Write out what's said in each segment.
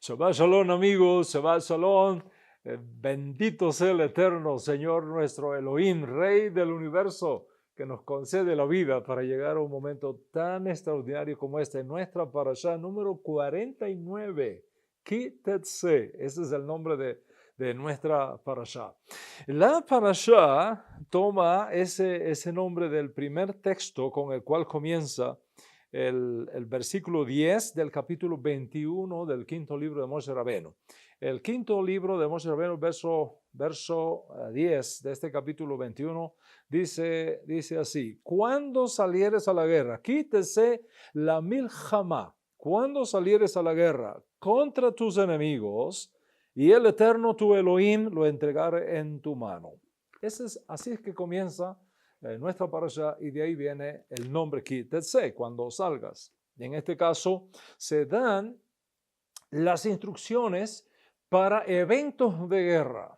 Shabbat Shalom amigos, Shabbat Shalom. Bendito sea el eterno Señor nuestro Elohim, Rey del universo, que nos concede la vida para llegar a un momento tan extraordinario como este. Nuestra parashá número 49, Ki Tetzeh. Ese es el nombre de nuestra parashá. La parashá toma ese nombre del primer texto con el cual comienza el versículo 10 del capítulo 21 del quinto libro de Moshe Rabbeinu. El quinto libro de Moshe Rabbeinu, verso 10 de este capítulo 21, dice así: cuando salieres a la guerra, quítese la milhamá, cuando salieres a la guerra contra tus enemigos, y el Eterno tu Elohim lo entregare en tu mano. Así es que comienza nuestra parashá, y de ahí viene el nombre Ki Tetzeh, cuando salgas. En este caso se dan las instrucciones para eventos de guerra.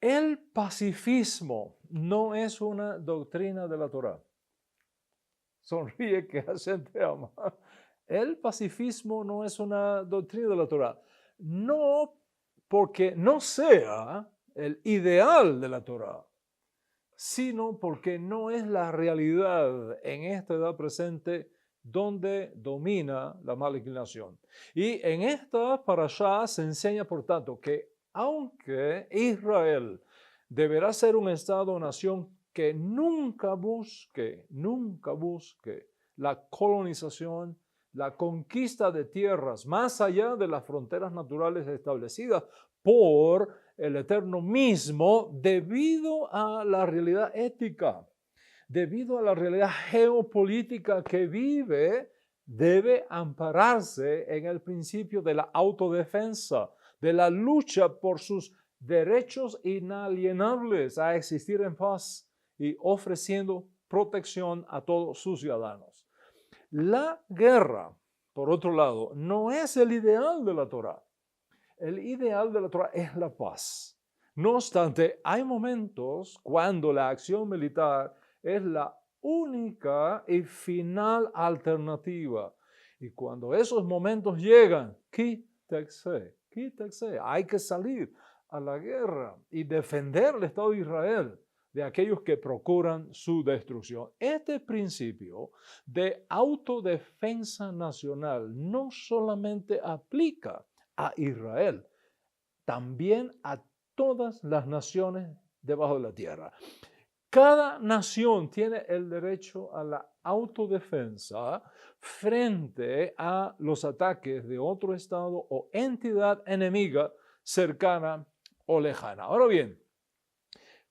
El pacifismo no es una doctrina de la Torá. Sonríe que Hashem te ama. El pacifismo no es una doctrina de la Torá. No porque no sea el ideal de la Torá, sino porque no es la realidad en esta edad presente donde domina la mala inclinación. Y en esta parashá se enseña, por tanto, que aunque Israel deberá ser un estado o nación que nunca busque la colonización, la conquista de tierras más allá de las fronteras naturales establecidas por el Eterno mismo, debido a la realidad ética, debido a la realidad geopolítica que vive, debe ampararse en el principio de la autodefensa, de la lucha por sus derechos inalienables a existir en paz y ofreciendo protección a todos sus ciudadanos. La guerra, por otro lado, no es el ideal de la Torá. El ideal de la Torá es la paz. No obstante, hay momentos cuando la acción militar es la única y final alternativa. Y cuando esos momentos llegan, Ki Tetzeh, hay que salir a la guerra y defender el Estado de Israel de aquellos que procuran su destrucción. Este principio de autodefensa nacional no solamente aplica a Israel, también a todas las naciones debajo de la tierra. Cada nación tiene el derecho a la autodefensa frente a los ataques de otro estado o entidad enemiga cercana o lejana. Ahora bien,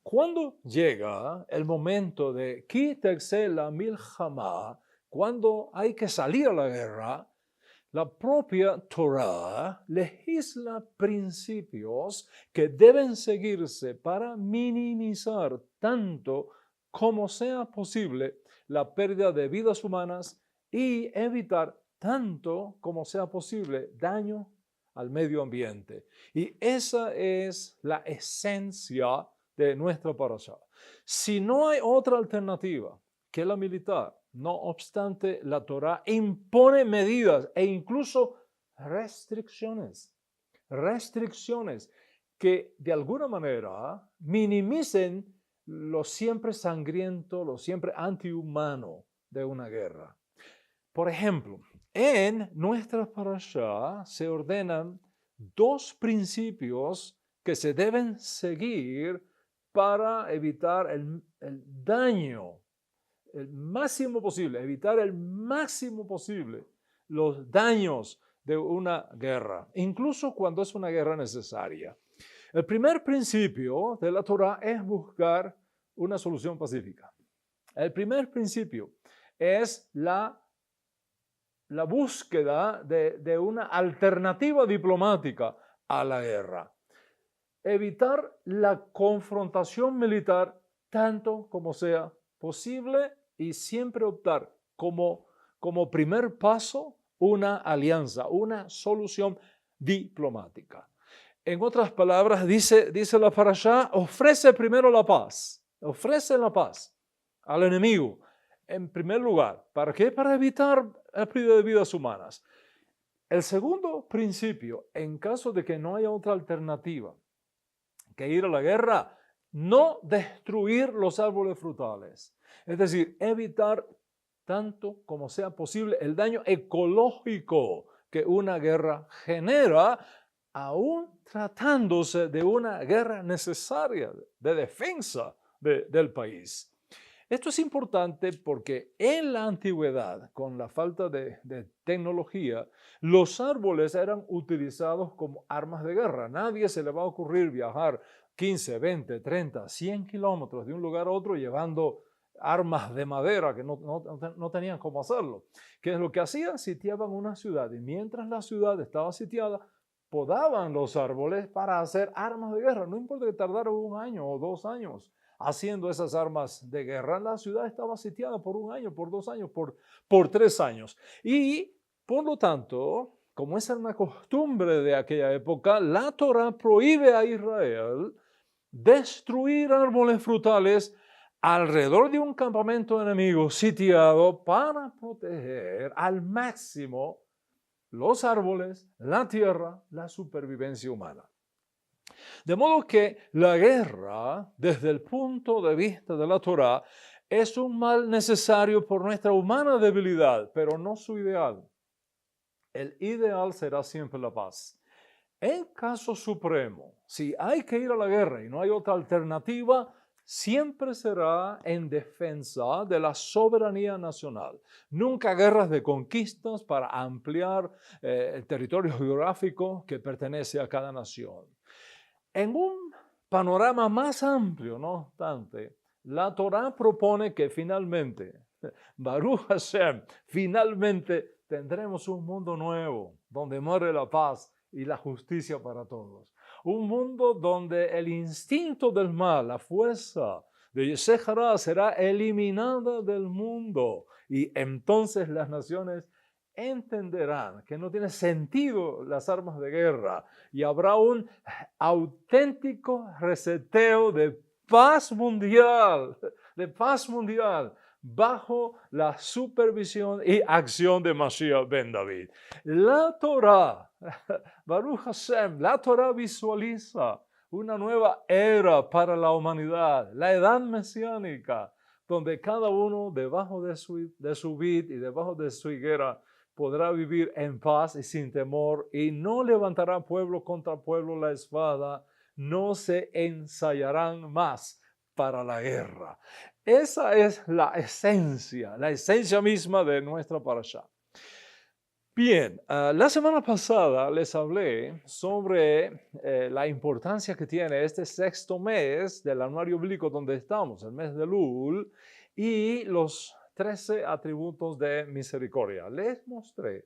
cuando llega el momento de Ki Tetzeh la milhamá, cuando hay que salir a la guerra, la propia Torá legisla principios que deben seguirse para minimizar tanto como sea posible la pérdida de vidas humanas y evitar tanto como sea posible daño al medio ambiente. Y esa es la esencia de nuestra parashá. Si no hay otra alternativa que la militar, no obstante, la Torá impone medidas e incluso restricciones que de alguna manera minimicen lo siempre sangriento, lo siempre antihumano de una guerra. Por ejemplo, en nuestra parashá se ordenan dos principios que se deben seguir para evitar el daño el máximo posible, evitar el máximo posible los daños de una guerra, incluso cuando es una guerra necesaria. El primer principio de la Torá es buscar una solución pacífica. El primer principio es la búsqueda de una alternativa diplomática a la guerra. Evitar la confrontación militar tanto como sea posible y siempre optar como primer paso una alianza, una solución diplomática. En otras palabras, dice la parashá, ofrece primero la paz al enemigo. En primer lugar, ¿para qué? Para evitar la pérdida de vidas humanas. El segundo principio, en caso de que no haya otra alternativa que ir a la guerra, no destruir los árboles frutales. Es decir, evitar tanto como sea posible el daño ecológico que una guerra genera, aún tratándose de una guerra necesaria de defensa del país. Esto es importante porque en la antigüedad, con la falta de tecnología, los árboles eran utilizados como armas de guerra. Nadie se le va a ocurrir viajar 15, 20, 30, 100 kilómetros de un lugar a otro llevando armas de madera que no tenían cómo hacerlo. ¿Qué es lo que hacían? Sitiaban una ciudad y mientras la ciudad estaba sitiada, podaban los árboles para hacer armas de guerra. No importa que tardara 1 año o 2 años haciendo esas armas de guerra. La ciudad estaba sitiada por 1 año, por 2 años, por 3 años. Y por lo tanto, como esa era una costumbre de aquella época, la Torá prohíbe a Israel destruir árboles frutales alrededor de un campamento enemigo sitiado para proteger al máximo los árboles, la tierra, la supervivencia humana. De modo que la guerra, desde el punto de vista de la Torá, es un mal necesario por nuestra humana debilidad, pero no su ideal. El ideal será siempre la paz. En caso supremo, si hay que ir a la guerra y no hay otra alternativa, siempre será en defensa de la soberanía nacional. Nunca guerras de conquistas para ampliar el territorio geográfico que pertenece a cada nación. En un panorama más amplio, no obstante, la Torá propone que finalmente, Baruch Hashem, finalmente tendremos un mundo nuevo, donde muere la paz y la justicia para todos. Un mundo donde el instinto del mal, la fuerza de Yetzer Hara será eliminada del mundo y entonces las naciones entenderán que no tiene sentido las armas de guerra y habrá un auténtico reseteo de paz mundial bajo la supervisión y acción de Mashiach ben David. La Torá, Baruch Hashem, la Torá visualiza una nueva era para la humanidad, la edad mesiánica, donde cada uno debajo de su vid y debajo de su higuera podrá vivir en paz y sin temor, y no levantará pueblo contra pueblo la espada, no se ensayarán más para la guerra. Esa es la esencia misma de nuestra parashá. Bien, la semana pasada les hablé sobre la importancia que tiene este 6º mes del anuario bíblico donde estamos, el mes de Elul, y los 13 atributos de misericordia. Les mostré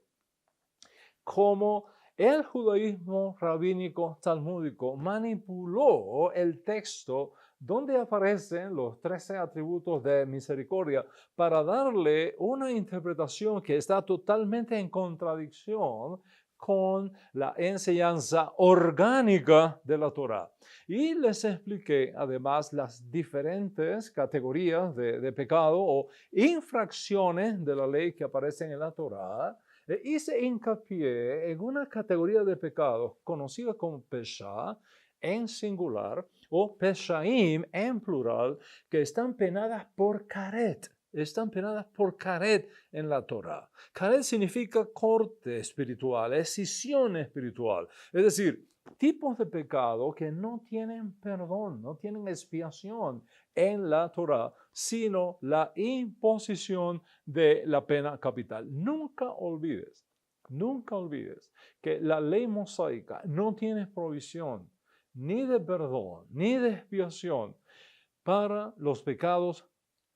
cómo el judaísmo rabínico talmúdico manipuló el texto donde aparecen los 13 atributos de misericordia para darle una interpretación que está totalmente en contradicción con la enseñanza orgánica de la Torá. Y les expliqué además las diferentes categorías de pecado o infracciones de la ley que aparecen en la Torá. Hice hincapié en una categoría de pecados conocida como pesha en singular o peshaim en plural, que están penadas por karet. Están penadas por karet en la Torá. Karet significa corte espiritual, escisión espiritual. Es decir, tipos de pecado que no tienen perdón, no tienen expiación en la Torá, sino la imposición de la pena capital. Nunca olvides que la ley mosaica no tiene provisión ni de perdón, ni de expiación para los pecados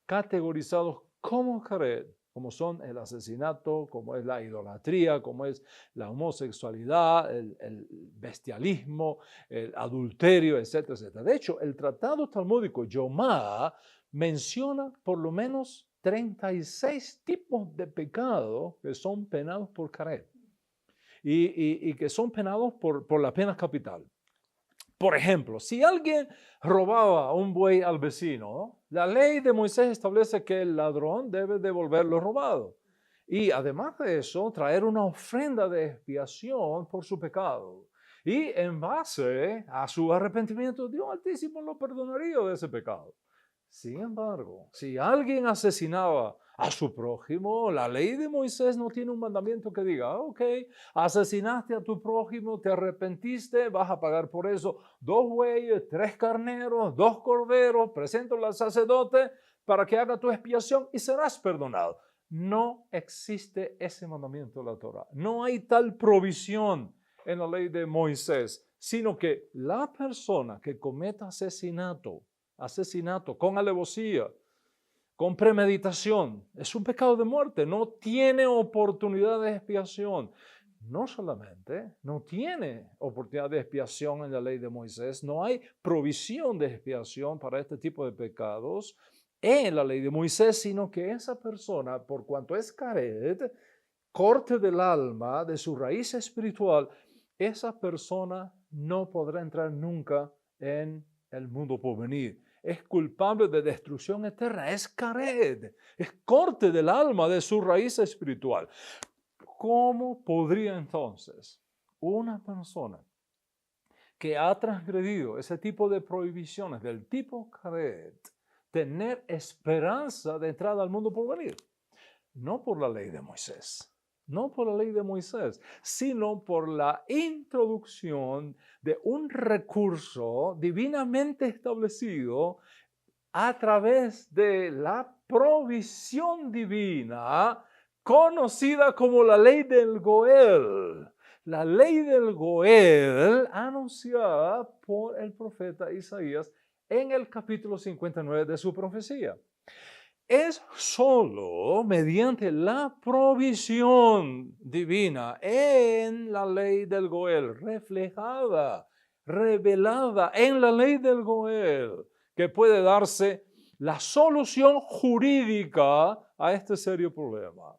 categorizados como karet, como son el asesinato, como es la idolatría, como es la homosexualidad, el bestialismo, el adulterio, etcétera, etcétera. De hecho, el tratado talmúdico Yomá menciona por lo menos 36 tipos de pecado que son penados por karet y que son penados por la pena capital. Por ejemplo, si alguien robaba un buey al vecino, la ley de Moisés establece que el ladrón debe devolver lo robado. Y además de eso, traer una ofrenda de expiación por su pecado. Y en base a su arrepentimiento, Dios Altísimo lo perdonaría de ese pecado. Sin embargo, si alguien asesinaba a su prójimo, la ley de Moisés no tiene un mandamiento que diga, ok, asesinaste a tu prójimo, te arrepentiste, vas a pagar por eso 2 bueyes, 3 carneros, 2 corderos, preséntalo al sacerdote para que haga tu expiación y serás perdonado. No existe ese mandamiento de la Torah. No hay tal provisión en la ley de Moisés, sino que la persona que cometa asesinato con alevosía, con premeditación, es un pecado de muerte, no tiene oportunidad de expiación. No solamente no tiene oportunidad de expiación en la ley de Moisés, no hay provisión de expiación para este tipo de pecados en la ley de Moisés, sino que esa persona, por cuanto es caret, corte del alma, de su raíz espiritual, esa persona no podrá entrar nunca en el mundo por venir. Es culpable de destrucción eterna, es caret, es corte del alma de su raíz espiritual. ¿Cómo podría entonces una persona que ha transgredido ese tipo de prohibiciones del tipo caret tener esperanza de entrada al mundo por venir? No por la ley de Moisés, no por la ley de Moisés, sino por la introducción de un recurso divinamente establecido a través de la provisión divina conocida como la ley del Goel. La ley del Goel anunciada por el profeta Isaías en el capítulo 59 de su profecía. Es solo mediante la provisión divina en la ley del Goel, reflejada, revelada en la ley del Goel, que puede darse la solución jurídica a este serio problema.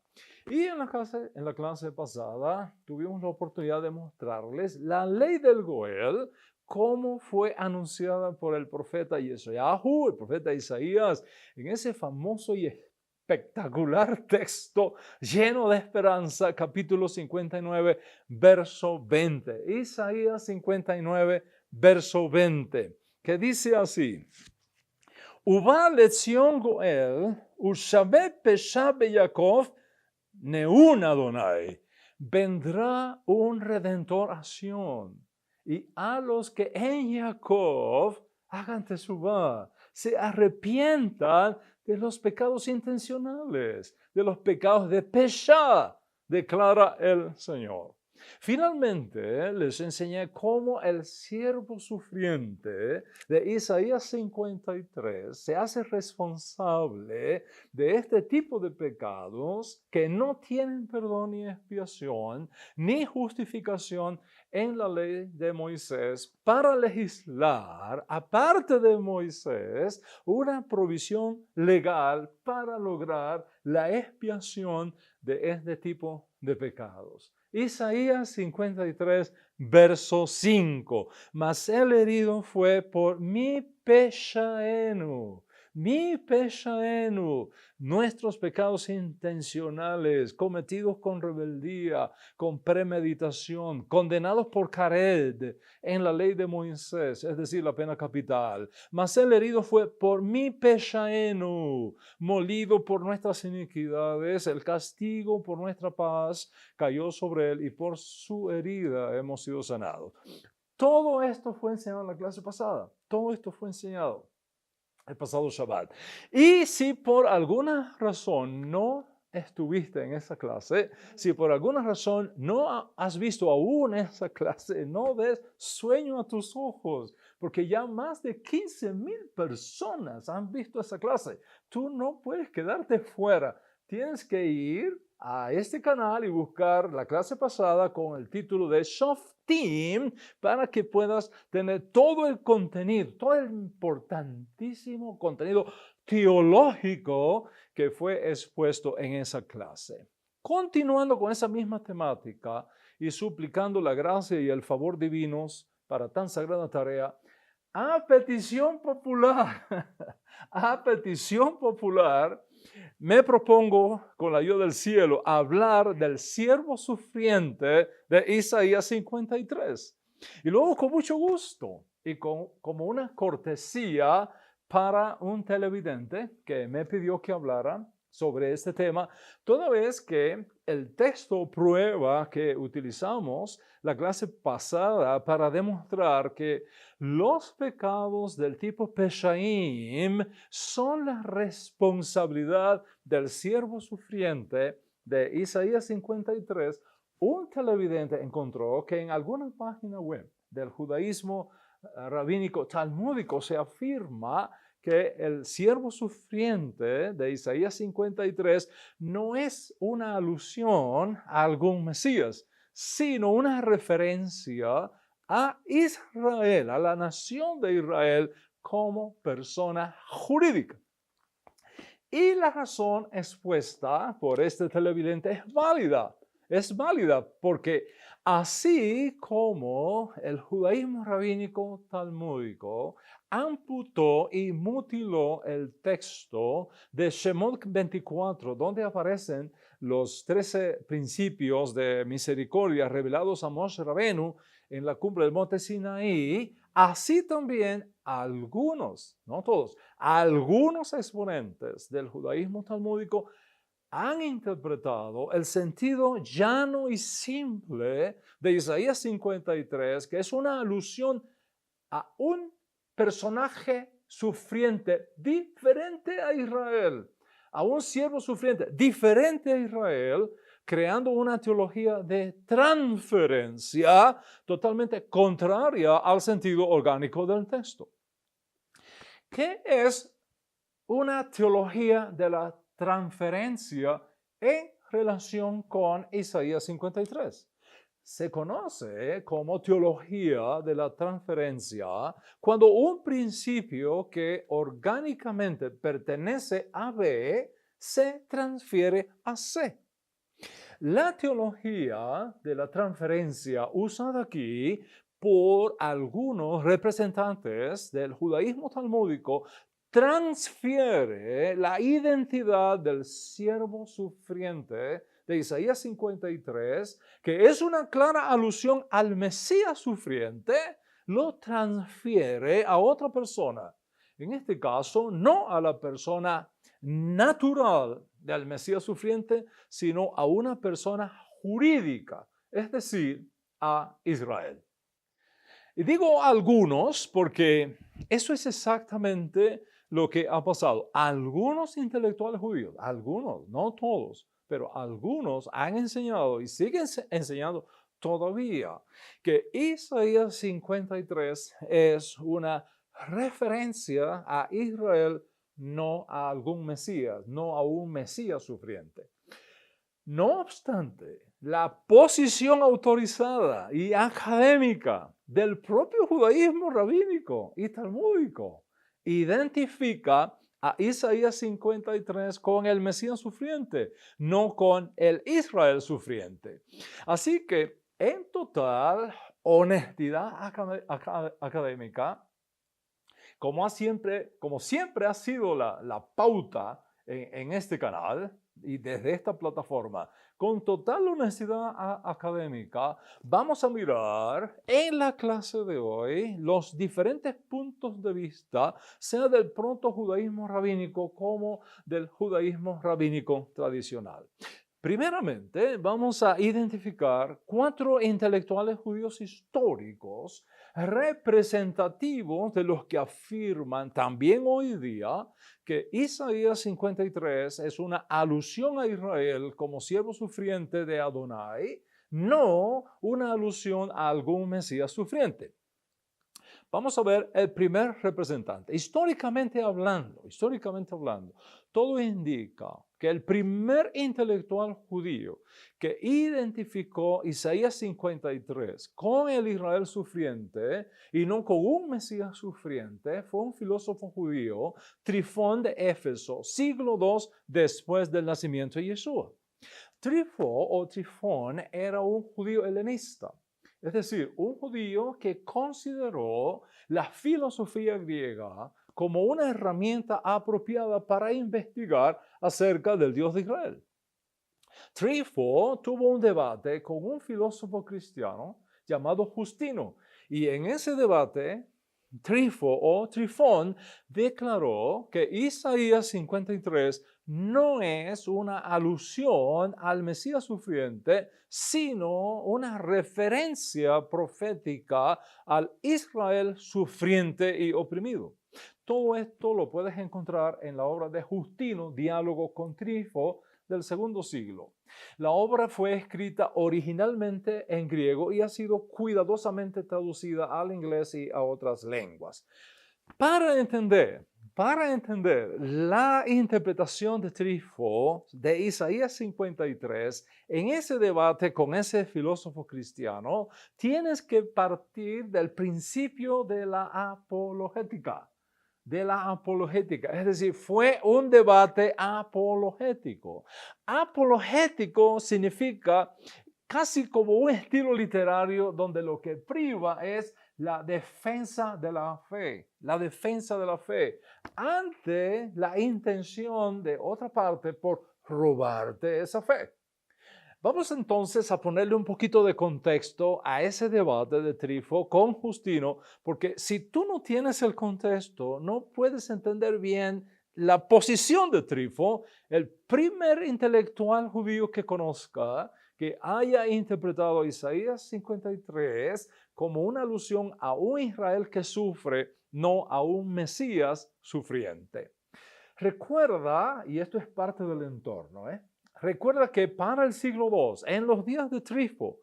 Y en la clase pasada tuvimos la oportunidad de mostrarles la ley del Goel, cómo fue anunciada por el profeta Yeshayahu, el profeta Isaías, en ese famoso y espectacular texto lleno de esperanza, capítulo 59, verso 20. Isaías 59, verso 20, que dice así: Uba lezion Goel, ushabe pesha Yaakov, neun Adonai. Vendrá un redentor a Sión, y a los que en Jacob hagan teshuva, se arrepientan de los pecados intencionales, de los pecados de pesha, declara el Señor. Finalmente, les enseñé cómo el siervo sufriente de Isaías 53 se hace responsable de este tipo de pecados que no tienen perdón ni expiación ni justificación en la ley de Moisés para legislar, aparte de Moisés, una provisión legal para lograr la expiación de este tipo de pecados. Isaías 53, verso 5. Mas el herido fue por mi peshaenu, nuestros pecados intencionales, cometidos con rebeldía, con premeditación, condenados por cared en la ley de Moisés, es decir, la pena capital. Mas el herido fue por mi peshaenu, molido por nuestras iniquidades, el castigo por nuestra paz cayó sobre él y por su herida hemos sido sanados. Todo esto fue enseñado en la clase pasada, todo esto fue enseñado el pasado Shabbat. Y si por alguna razón no estuviste en esa clase, si por alguna razón no has visto aún esa clase, no des sueño a tus ojos, porque ya más de 15,000 personas han visto esa clase. Tú no puedes quedarte fuera. Tienes que ir a este canal y buscar la clase pasada con el título de Shoftim para que puedas tener todo el contenido, todo el importantísimo contenido teológico que fue expuesto en esa clase. Continuando con esa misma temática y suplicando la gracia y el favor divinos para tan sagrada tarea, a petición popular, Me propongo, con la ayuda del cielo, hablar del siervo sufriente de Isaías 53. Y luego, con mucho gusto y como una cortesía para un televidente que me pidió que hablara sobre este tema, toda vez que el texto prueba que utilizamos la clase pasada para demostrar que los pecados del tipo Peshaim son la responsabilidad del siervo sufriente de Isaías 53, un televidente encontró que en alguna página web del judaísmo rabínico talmúdico se afirma que el siervo sufriente de Isaías 53 no es una alusión a algún Mesías, sino una referencia a Israel, a la nación de Israel como persona jurídica. Y la razón expuesta por este televidente es válida. Es válida porque así como el judaísmo rabínico talmúdico amputó y mutiló el texto de Shemot 24, donde aparecen los 13 principios de misericordia revelados a Moshe Rabenu en la cumbre del monte Sinaí, así también algunos, no todos, algunos exponentes del judaísmo talmúdico han interpretado el sentido llano y simple de Isaías 53, que es una alusión a un personaje sufriente diferente a Israel, a un siervo sufriente diferente a Israel, creando una teología de transferencia totalmente contraria al sentido orgánico del texto. ¿Qué es una teología de la transferencia en relación con Isaías 53? Se conoce como teología de la transferencia cuando un principio que orgánicamente pertenece a B se transfiere a C. La teología de la transferencia usada aquí por algunos representantes del judaísmo talmúdico transfiere la identidad del siervo sufriente de Isaías 53, que es una clara alusión al Mesías sufriente, lo transfiere a otra persona. En este caso, no a la persona natural del Mesías sufriente, sino a una persona jurídica, es decir, a Israel. Y digo algunos porque eso es exactamente lo que ha pasado. Algunos intelectuales judíos, algunos, no todos, pero algunos han enseñado y siguen enseñando todavía que Isaías 53 es una referencia a Israel, no a algún Mesías, no a un Mesías sufriente. No obstante, la posición autorizada y académica del propio judaísmo rabínico y talmúdico identifica a Isaías 53 con el Mesías sufriente, no con el Israel sufriente. Así que, en total honestidad académica, como siempre ha sido la pauta en este canal y desde esta plataforma, con total honestidad académica, vamos a mirar en la clase de hoy los diferentes puntos de vista, sea del proto-judaísmo rabínico como del judaísmo rabínico tradicional. Primeramente, vamos a identificar 4 intelectuales judíos históricos representativos de los que afirman también hoy día que Isaías 53 es una alusión a Israel como siervo sufriente de Adonai, no una alusión a algún Mesías sufriente. Vamos a ver el primer representante. Históricamente hablando, todo indica que el primer intelectual judío que identificó Isaías 53 con el Israel sufriente y no con un Mesías sufriente fue un filósofo judío, Trifón de Éfeso, siglo II después del nacimiento de Yeshua. Trifón era un judío helenista. Es decir, un judío que consideró la filosofía griega como una herramienta apropiada para investigar acerca del Dios de Israel. Trypho tuvo un debate con un filósofo cristiano llamado Justino, y en ese debate Trypho o Trifón declaró que Isaías 53 no es una alusión al Mesías sufriente, sino una referencia profética al Israel sufriente y oprimido. Todo esto lo puedes encontrar en la obra de Justino, Diálogo con Trypho, del segundo siglo. La obra fue escrita originalmente en griego y ha sido cuidadosamente traducida al inglés y a otras lenguas. Para entender la interpretación de Trypho de Isaías 53, en ese debate con ese filósofo cristiano, tienes que partir del principio de la apologética. Es decir, fue un debate apologético. Apologético significa casi como un estilo literario donde lo que priva es la defensa de la fe, ante la intención de otra parte por robarte esa fe. Vamos entonces a ponerle un poquito de contexto a ese debate de Trypho con Justino, porque si tú no tienes el contexto, no puedes entender bien la posición de Trypho, el primer intelectual judío que conozca, que haya interpretado Isaías 53 como una alusión a un Israel que sufre, no a un Mesías sufriente. Recuerda, y esto es parte del entorno, recuerda que para el siglo II, en los días de Trypho,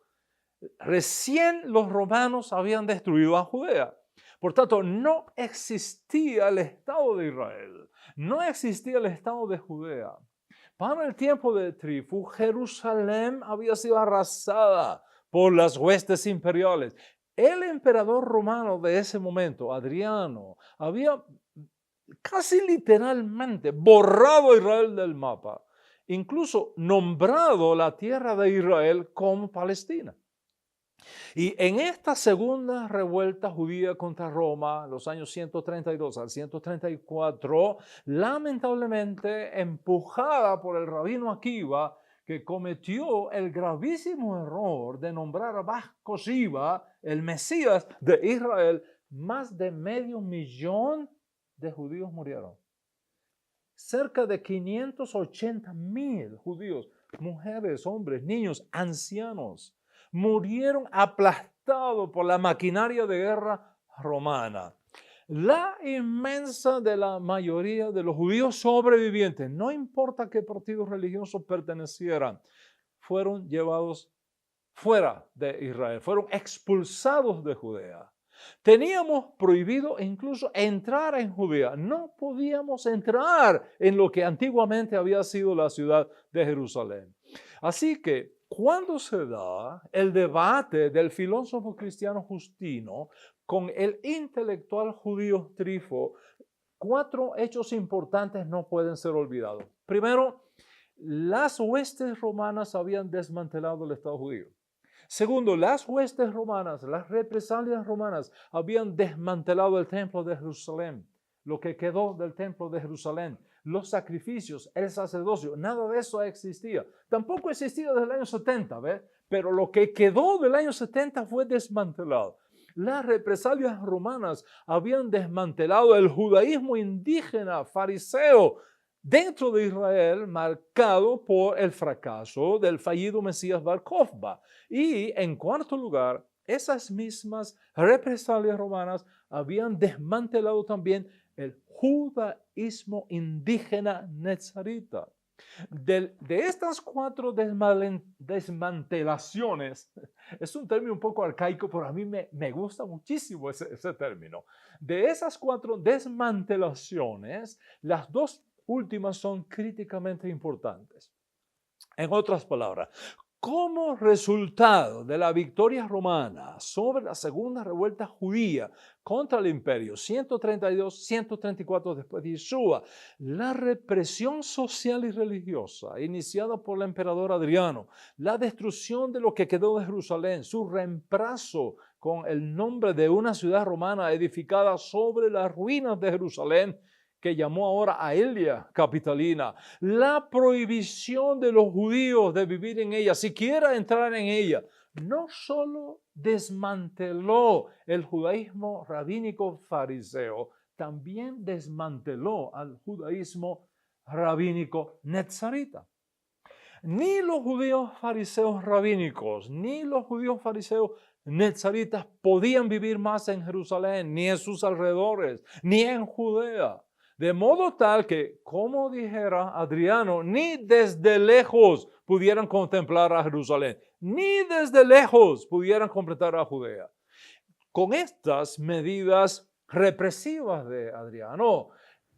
recién los romanos habían destruido a Judea. Por tanto, no existía el Estado de Israel, no existía el Estado de Judea. Para el tiempo de Trypho, Jerusalén había sido arrasada por las huestes imperiales. El emperador romano de ese momento, Adriano, había casi literalmente borrado a Israel del mapa, incluso nombrado la tierra de Israel como Palestina. Y en esta segunda revuelta judía contra Roma, los años 132 al 134, lamentablemente empujada por el rabino Akiva, que cometió el gravísimo error de nombrar a Bar Kosiba, el Mesías de Israel, más de 500,000 de judíos murieron. Cerca de 580,000 judíos, mujeres, hombres, niños, ancianos, murieron aplastados por la maquinaria de guerra romana. La inmensa de la mayoría de los judíos sobrevivientes, no importa qué partido religioso pertenecieran, fueron llevados fuera de Israel, fueron expulsados de Judea. Teníamos prohibido incluso entrar en Judea. No podíamos entrar en lo que antiguamente había sido la ciudad de Jerusalén. Así que cuando se da el debate del filósofo cristiano Justino con el intelectual judío Trypho, 4 hechos importantes no pueden ser olvidados. Primero, las huestes romanas habían desmantelado el Estado judío. Segundo, las huestes romanas, las represalias romanas habían desmantelado el templo de Jerusalén, lo que quedó del templo de Jerusalén, los sacrificios, el sacerdocio, nada de eso existía. Tampoco existía desde el año 70, ¿ves? Pero lo que quedó del año 70 fue desmantelado. Las represalias romanas habían desmantelado el judaísmo indígena, fariseo, dentro de Israel, marcado por el fracaso del fallido Mesías Bar Kokhba. Y en cuarto lugar, esas mismas represalias romanas habían desmantelado también el judaísmo indígena nezarita. De estas 4 desmantelaciones, es un término un poco arcaico, pero a mí me gusta muchísimo ese término. De esas 4 desmantelaciones, las 2 últimas son críticamente importantes. En otras palabras, Como resultado de la victoria romana sobre la segunda revuelta judía contra el imperio, 132, 134 después de Yeshua, la represión social y religiosa iniciada por el emperador Adriano, la destrucción de lo que quedó de Jerusalén, su reemplazo con el nombre de una ciudad romana edificada sobre las ruinas de Jerusalén, que llamó ahora Aelia Capitalina, la prohibición de los judíos de vivir en ella, siquiera entrar en ella, no solo desmanteló el judaísmo rabínico fariseo, también desmanteló al judaísmo rabínico netzarita. Ni los judíos fariseos rabínicos, ni los judíos fariseos netzaritas podían vivir más en Jerusalén, ni en sus alrededores, ni en Judea. De modo tal que, como dijera Adriano, ni desde lejos pudieran contemplar a Jerusalén, ni desde lejos pudieran completar a Judea. Con estas medidas represivas de Adriano,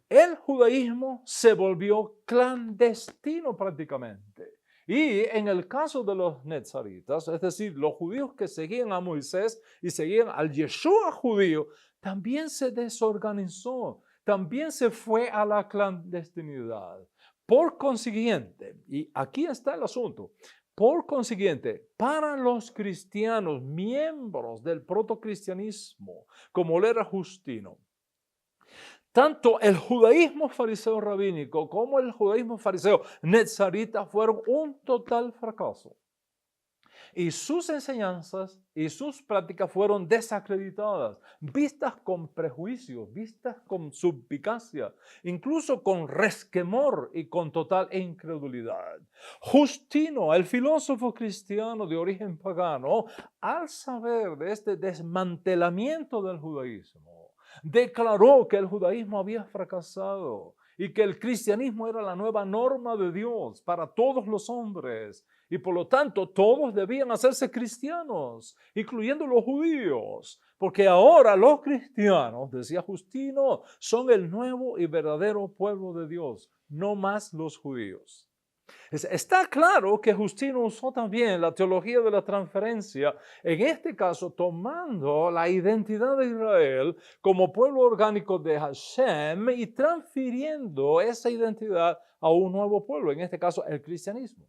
el judaísmo se volvió clandestino prácticamente. Y en el caso de los netzaritas, es decir, los judíos que seguían a Moisés y seguían al Yeshua judío, también se desorganizó. También se fue a la clandestinidad. Por consiguiente, y aquí está el asunto, por consiguiente, para los cristianos, miembros del protocristianismo, como lo era Justino, tanto el judaísmo fariseo rabínico como el judaísmo fariseo netzarita fueron un total fracaso. Y sus enseñanzas y sus prácticas fueron desacreditadas, vistas con prejuicios, vistas con suspicacia, incluso con resquemor y con total incredulidad. Justino, el filósofo cristiano de origen pagano, al saber de este desmantelamiento del judaísmo, declaró que el judaísmo había fracasado y que el cristianismo era la nueva norma de Dios para todos los hombres. Y por lo tanto, todos debían hacerse cristianos, incluyendo los judíos, porque ahora los cristianos, decía Justino, son el nuevo y verdadero pueblo de Dios, no más los judíos. Está claro que Justino usó también la teología de la transferencia, en este caso tomando la identidad de Israel como pueblo orgánico de Hashem y transfiriendo esa identidad a un nuevo pueblo, en este caso el cristianismo.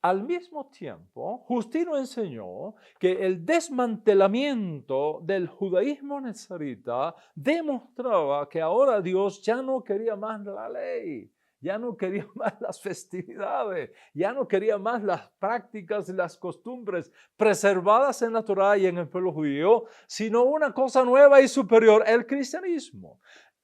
Al mismo tiempo, Justino enseñó que el desmantelamiento del judaísmo nezarita demostraba que ahora Dios ya no quería más la ley, ya no quería más las festividades, ya no quería más las prácticas y las costumbres preservadas en la Torá y en el pueblo judío, sino una cosa nueva y superior, el cristianismo.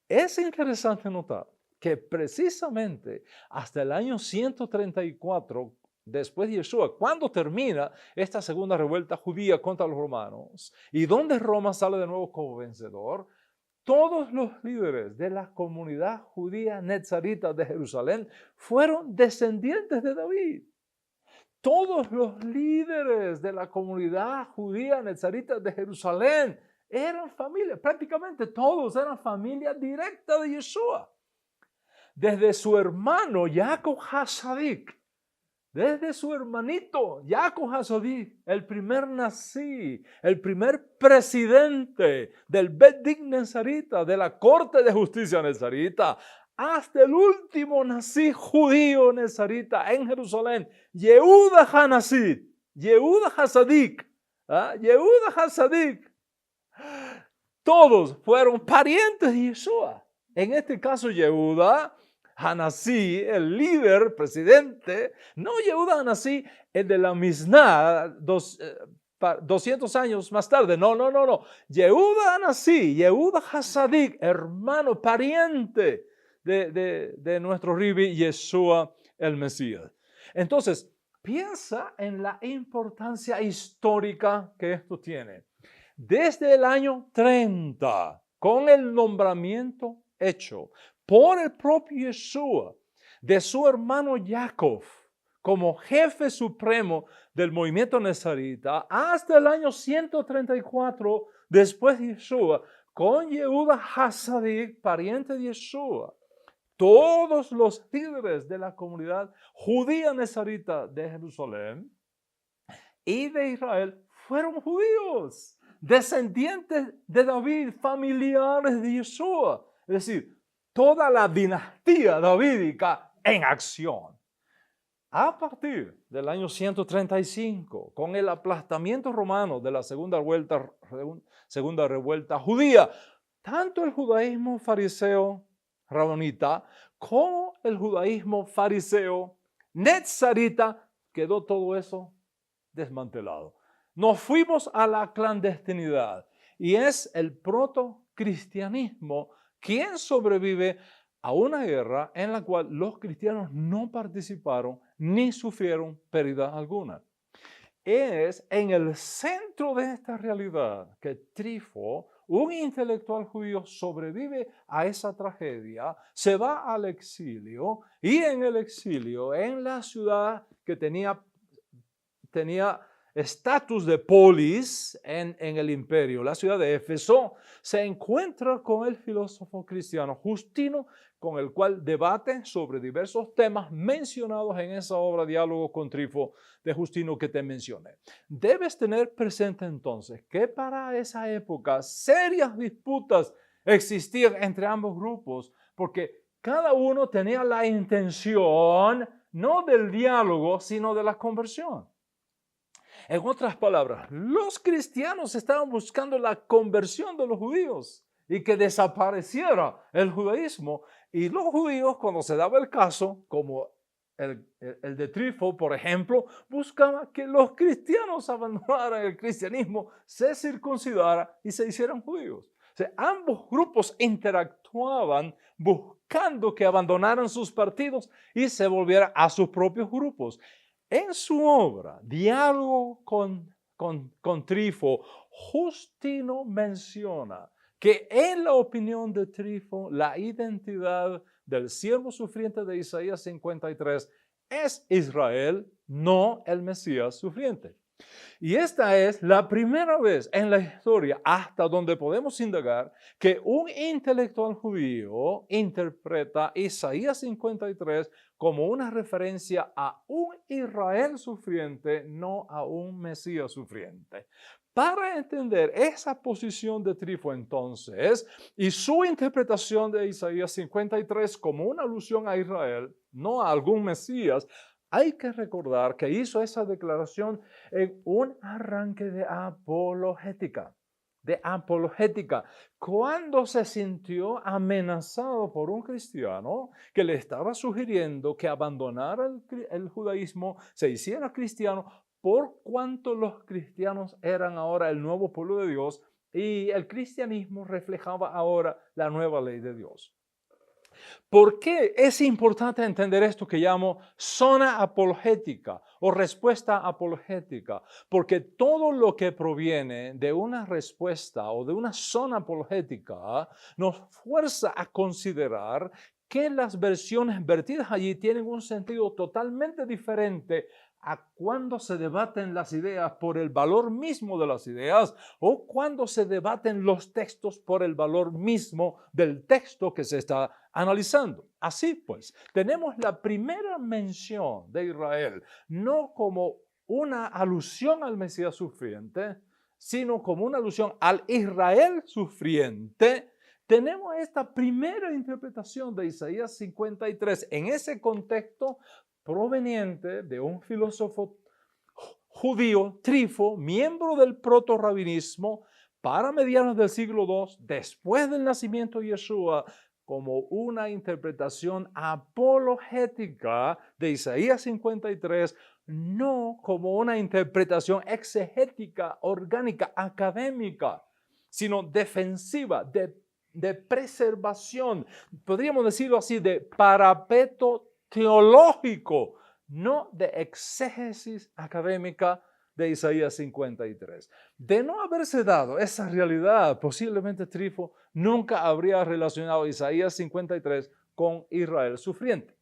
Es interesante notar que precisamente hasta el año 134, después de Yeshua, cuando termina esta segunda revuelta judía contra los romanos y donde Roma sale de nuevo como vencedor, todos los líderes de la comunidad judía netzarita de Jerusalén fueron descendientes de David. Todos los líderes de la comunidad judía netzarita de Jerusalén eran familia, prácticamente todos eran familia directa de Yeshua. Desde su hermano Jacob HaSadik, desde su hermanito Jacob HaSadik, el primer nazí, el primer presidente del Bet Din nezarita, de la Corte de Justicia nezarita, hasta el último nazí judío nezarita en Jerusalén, Yehuda HaNazir, Yehuda HaSadik, Yehuda HaSadik. Todos fueron parientes de Yeshua. En este caso, Yehuda HaNazí, el líder, presidente, no Yehuda HaNazí, el de la Misná, 200 años más tarde. No. Yehuda HaNazí, Yehuda HaSadik, hermano, pariente de nuestro Rabbi Yeshua el Mesías. Entonces, piensa en la importancia histórica que esto tiene. Desde el año 30, con el nombramiento hecho por el propio Yeshua de su hermano Jacob como jefe supremo del movimiento nezarita, hasta el año 134 después de Yeshua, con Yehuda HaSadik, pariente de Yeshua, todos los líderes de la comunidad judía nezarita de Jerusalén y de Israel fueron judíos, descendientes de David, familiares de Yeshua. Es decir, toda la dinastía davídica en acción. A partir del año 135, con el aplastamiento romano de la segunda revuelta judía, tanto el judaísmo fariseo rabonita como el judaísmo fariseo nezarita, quedó todo eso desmantelado. Nos fuimos a la clandestinidad y es el protocristianismo quien sobrevive a una guerra en la cual los cristianos no participaron ni sufrieron pérdida alguna. Es en el centro de esta realidad que Trifo, un intelectual judío, sobrevive a esa tragedia, se va al exilio y en el exilio, en la ciudad que tenía estatus de polis en el imperio, la ciudad de Éfeso, se encuentra con el filósofo cristiano Justino, con el cual debate sobre diversos temas mencionados en esa obra Diálogo con Trifo de Justino que te mencioné. Debes tener presente entonces que para esa época serias disputas existían entre ambos grupos, porque cada uno tenía la intención no del diálogo, sino de la conversión. En otras palabras, los cristianos estaban buscando la conversión de los judíos y que desapareciera el judaísmo. Y los judíos, cuando se daba el caso, como el de Trifo, por ejemplo, buscaban que los cristianos abandonaran el cristianismo, se circuncidaran y se hicieran judíos. O sea, ambos grupos interactuaban buscando que abandonaran sus partidos y se volvieran a sus propios grupos. En su obra, Diálogo con Trifo, Justino menciona que en la opinión de Trifo, la identidad del siervo sufriente de Isaías 53 es Israel, no el Mesías sufriente. Y esta es la primera vez en la historia, hasta donde podemos indagar, que un intelectual judío interpreta Isaías 53 como una referencia a un Israel sufriente, no a un Mesías sufriente. Para entender esa posición de Trifo entonces y su interpretación de Isaías 53 como una alusión a Israel, no a algún Mesías, hay que recordar que hizo esa declaración en un arranque de apologética. Cuando se sintió amenazado por un cristiano que le estaba sugiriendo que abandonara el judaísmo, se hiciera cristiano, por cuanto los cristianos eran ahora el nuevo pueblo de Dios y el cristianismo reflejaba ahora la nueva ley de Dios. ¿Por qué es importante entender esto que llamo zona apologética o respuesta apologética? Porque todo lo que proviene de una respuesta o de una zona apologética nos fuerza a considerar que las versiones vertidas allí tienen un sentido totalmente diferente a cuando se debaten las ideas por el valor mismo de las ideas o cuando se debaten los textos por el valor mismo del texto que se está analizando. Así pues, tenemos la primera mención de Israel, no como una alusión al Mesías sufriente, sino como una alusión al Israel sufriente. Tenemos esta primera interpretación de Isaías 53 en ese contexto proveniente de un filósofo judío, Trifo, miembro del proto-rabinismo, para mediados del siglo II, después del nacimiento de Yeshua, como una interpretación apologética de Isaías 53, no como una interpretación exegética, orgánica, académica, sino defensiva, de preservación, podríamos decirlo así, de parapeto teológico, no de exégesis académica de Isaías 53. De no haberse dado esa realidad, posiblemente Trifo nunca habría relacionado Isaías 53 con Israel sufriente.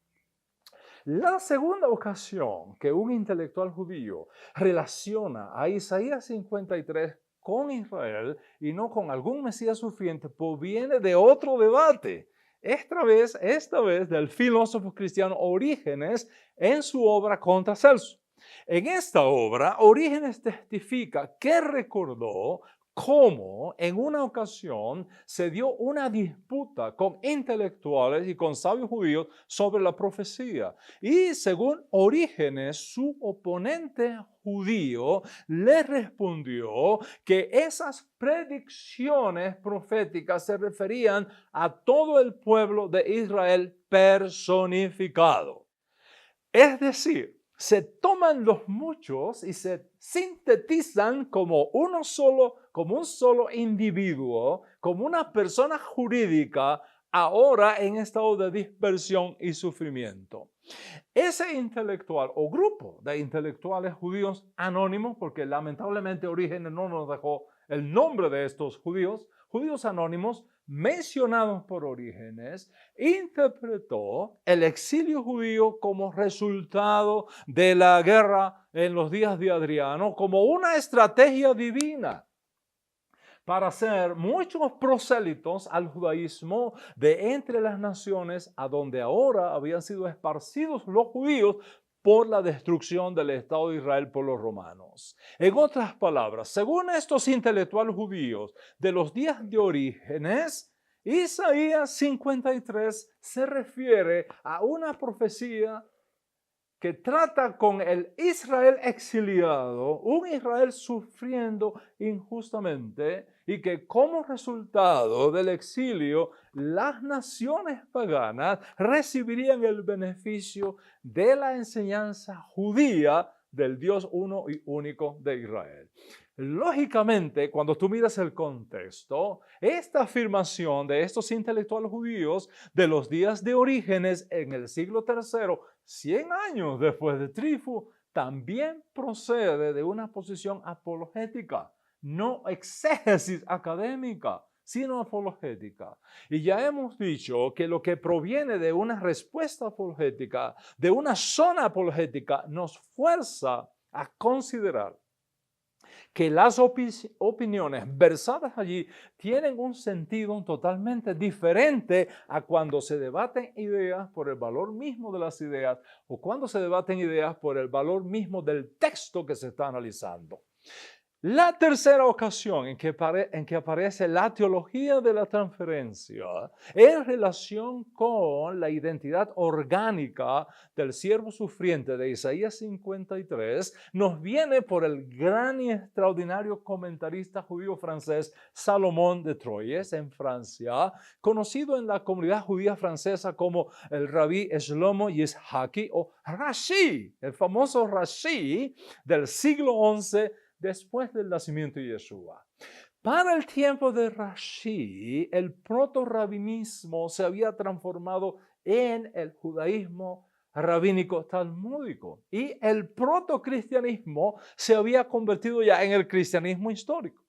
La segunda ocasión que un intelectual judío relaciona a Isaías 53 con Israel y no con algún Mesías sufriente proviene de otro debate esta vez del filósofo cristiano Orígenes en su obra Contra Celso. En esta obra, Orígenes testifica que recordó cómo en una ocasión se dio una disputa con intelectuales y con sabios judíos sobre la profecía. Y según Orígenes, su oponente judío le respondió que esas predicciones proféticas se referían a todo el pueblo de Israel personificado. Es decir, se toman los muchos y se sintetizan como un solo individuo, como una persona jurídica, ahora en estado de dispersión y sufrimiento. Ese intelectual o grupo de intelectuales judíos anónimos, porque lamentablemente Orígenes no nos dejó el nombre de estos judíos anónimos, mencionados por Orígenes, interpretó el exilio judío como resultado de la guerra en los días de Adriano como una estrategia divina para hacer muchos prosélitos al judaísmo de entre las naciones a donde ahora habían sido esparcidos los judíos por la destrucción del Estado de Israel por los romanos. En otras palabras, según estos intelectuales judíos de los días de Orígenes, Isaías 53 se refiere a una profecía que trata con el Israel exiliado, un Israel sufriendo injustamente y que como resultado del exilio, las naciones paganas recibirían el beneficio de la enseñanza judía del Dios uno y único de Israel. Lógicamente, cuando tú miras el contexto, esta afirmación de estos intelectuales judíos de los días de Orígenes en el siglo III, 100 años después de Trifo, también procede de una posición apologética, no exégesis académica, sino apologética. Y ya hemos dicho que lo que proviene de una respuesta apologética, de una zona apologética, nos fuerza a considerar que las opiniones versadas allí tienen un sentido totalmente diferente a cuando se debaten ideas por el valor mismo de las ideas o cuando se debaten ideas por el valor mismo del texto que se está analizando. La tercera ocasión en que aparece la teología de la transferencia en relación con la identidad orgánica del siervo sufriente de Isaías 53 nos viene por el gran y extraordinario comentarista judío francés Salomón de Troyes en Francia, conocido en la comunidad judía francesa como el rabí Shlomo Yishaki o Rashi, el famoso Rashi del siglo XI después del nacimiento de Yeshua. Para el tiempo de Rashi, el proto-rabinismo se había transformado en el judaísmo rabínico talmúdico y el proto-cristianismo se había convertido ya en el cristianismo histórico.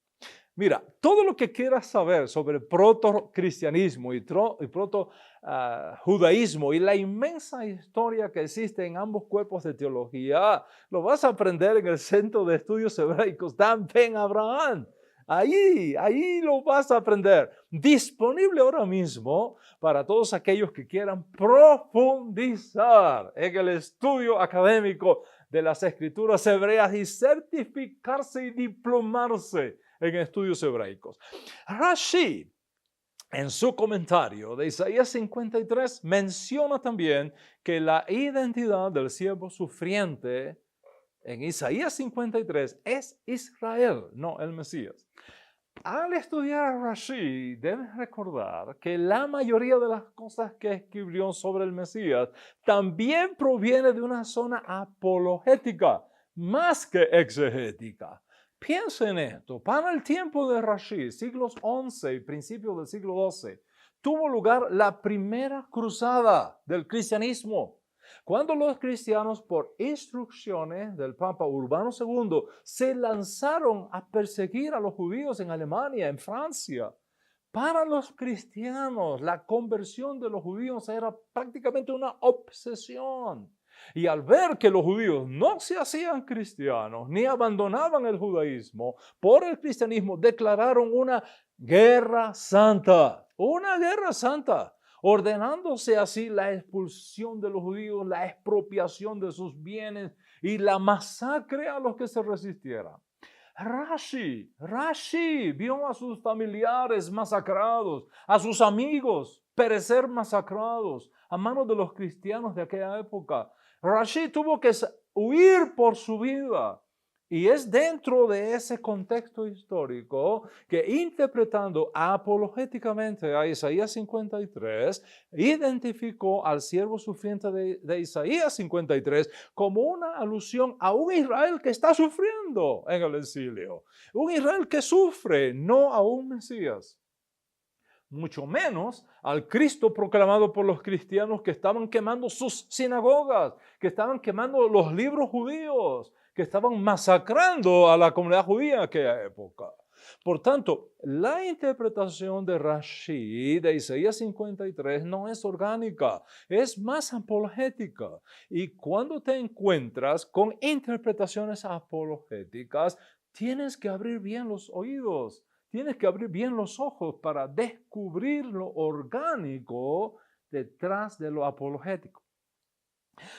Mira, todo lo que quieras saber sobre el proto-cristianismo y proto-judaísmo y la inmensa historia que existe en ambos cuerpos de teología, lo vas a aprender en el Centro de Estudios Hebraicos Dan Ben Abraham. Ahí lo vas a aprender. Disponible ahora mismo para todos aquellos que quieran profundizar en el estudio académico de las Escrituras hebreas y certificarse y diplomarse en estudios hebraicos. Rashi, en su comentario de Isaías 53, menciona también que la identidad del siervo sufriente en Isaías 53 es Israel, no el Mesías. Al estudiar a Rashi, debes recordar que la mayoría de las cosas que escribió sobre el Mesías también proviene de una zona apologética, más que exegética. Piensa en esto. Para el tiempo de Rashi, siglos XI y principios del siglo XII, tuvo lugar la primera cruzada del cristianismo, cuando los cristianos, por instrucciones del Papa Urbano II, se lanzaron a perseguir a los judíos en Alemania, en Francia. Para los cristianos, la conversión de los judíos era prácticamente una obsesión. Y al ver que los judíos no se hacían cristianos ni abandonaban el judaísmo por el cristianismo, declararon una guerra santa. Una guerra santa. ordenándose así la expulsión de los judíos, la expropiación de sus bienes y la masacre a los que se resistieran. Rashi vio a sus familiares masacrados, a sus amigos perecer masacrados a manos de los cristianos de aquella época. Rashi tuvo que huir por su vida. Y es dentro de ese contexto histórico que, interpretando apologéticamente a Isaías 53, identificó al siervo sufriente de Isaías 53 como una alusión a un Israel que está sufriendo en el exilio. Un Israel que sufre, no a un Mesías. Mucho menos al Cristo proclamado por los cristianos que estaban quemando sus sinagogas, que estaban quemando los libros judíos, que estaban masacrando a la comunidad judía en aquella época. Por tanto, la interpretación de Rashi de Isaías 53 no es orgánica, es más apologética. Y cuando te encuentras con interpretaciones apologéticas, tienes que abrir bien los oídos. Tienes que abrir bien los ojos para descubrir lo orgánico detrás de lo apologético.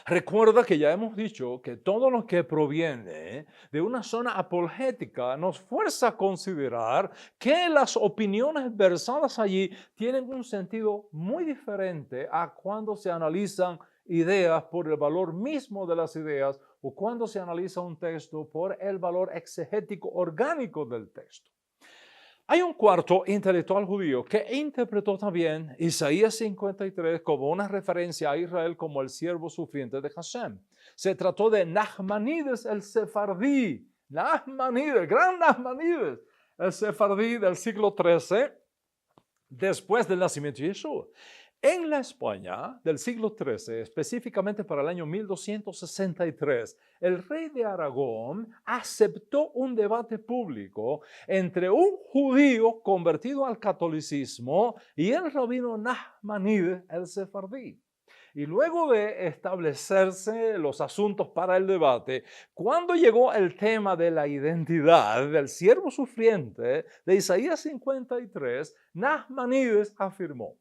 Recuerda que ya hemos dicho que todo lo que proviene de una zona apologética nos fuerza a considerar que las opiniones versadas allí tienen un sentido muy diferente a cuando se analizan ideas por el valor mismo de las ideas o cuando se analiza un texto por el valor exegético orgánico del texto. Hay un cuarto intelectual judío que interpretó también Isaías 53 como una referencia a Israel como el siervo sufriente de Hashem. Se trató de Nachmanides el Sefardí. Nachmanides, gran Nachmanides, el Sefardí del siglo XIII, después del nacimiento de Yeshua. En la España del siglo XIII, específicamente para el año 1263, el rey de Aragón aceptó un debate público entre un judío convertido al catolicismo y el rabino Nachmanides el Sefardí. Y luego de establecerse los asuntos para el debate, cuando llegó el tema de la identidad del siervo sufriente de Isaías 53, Nachmanides afirmó: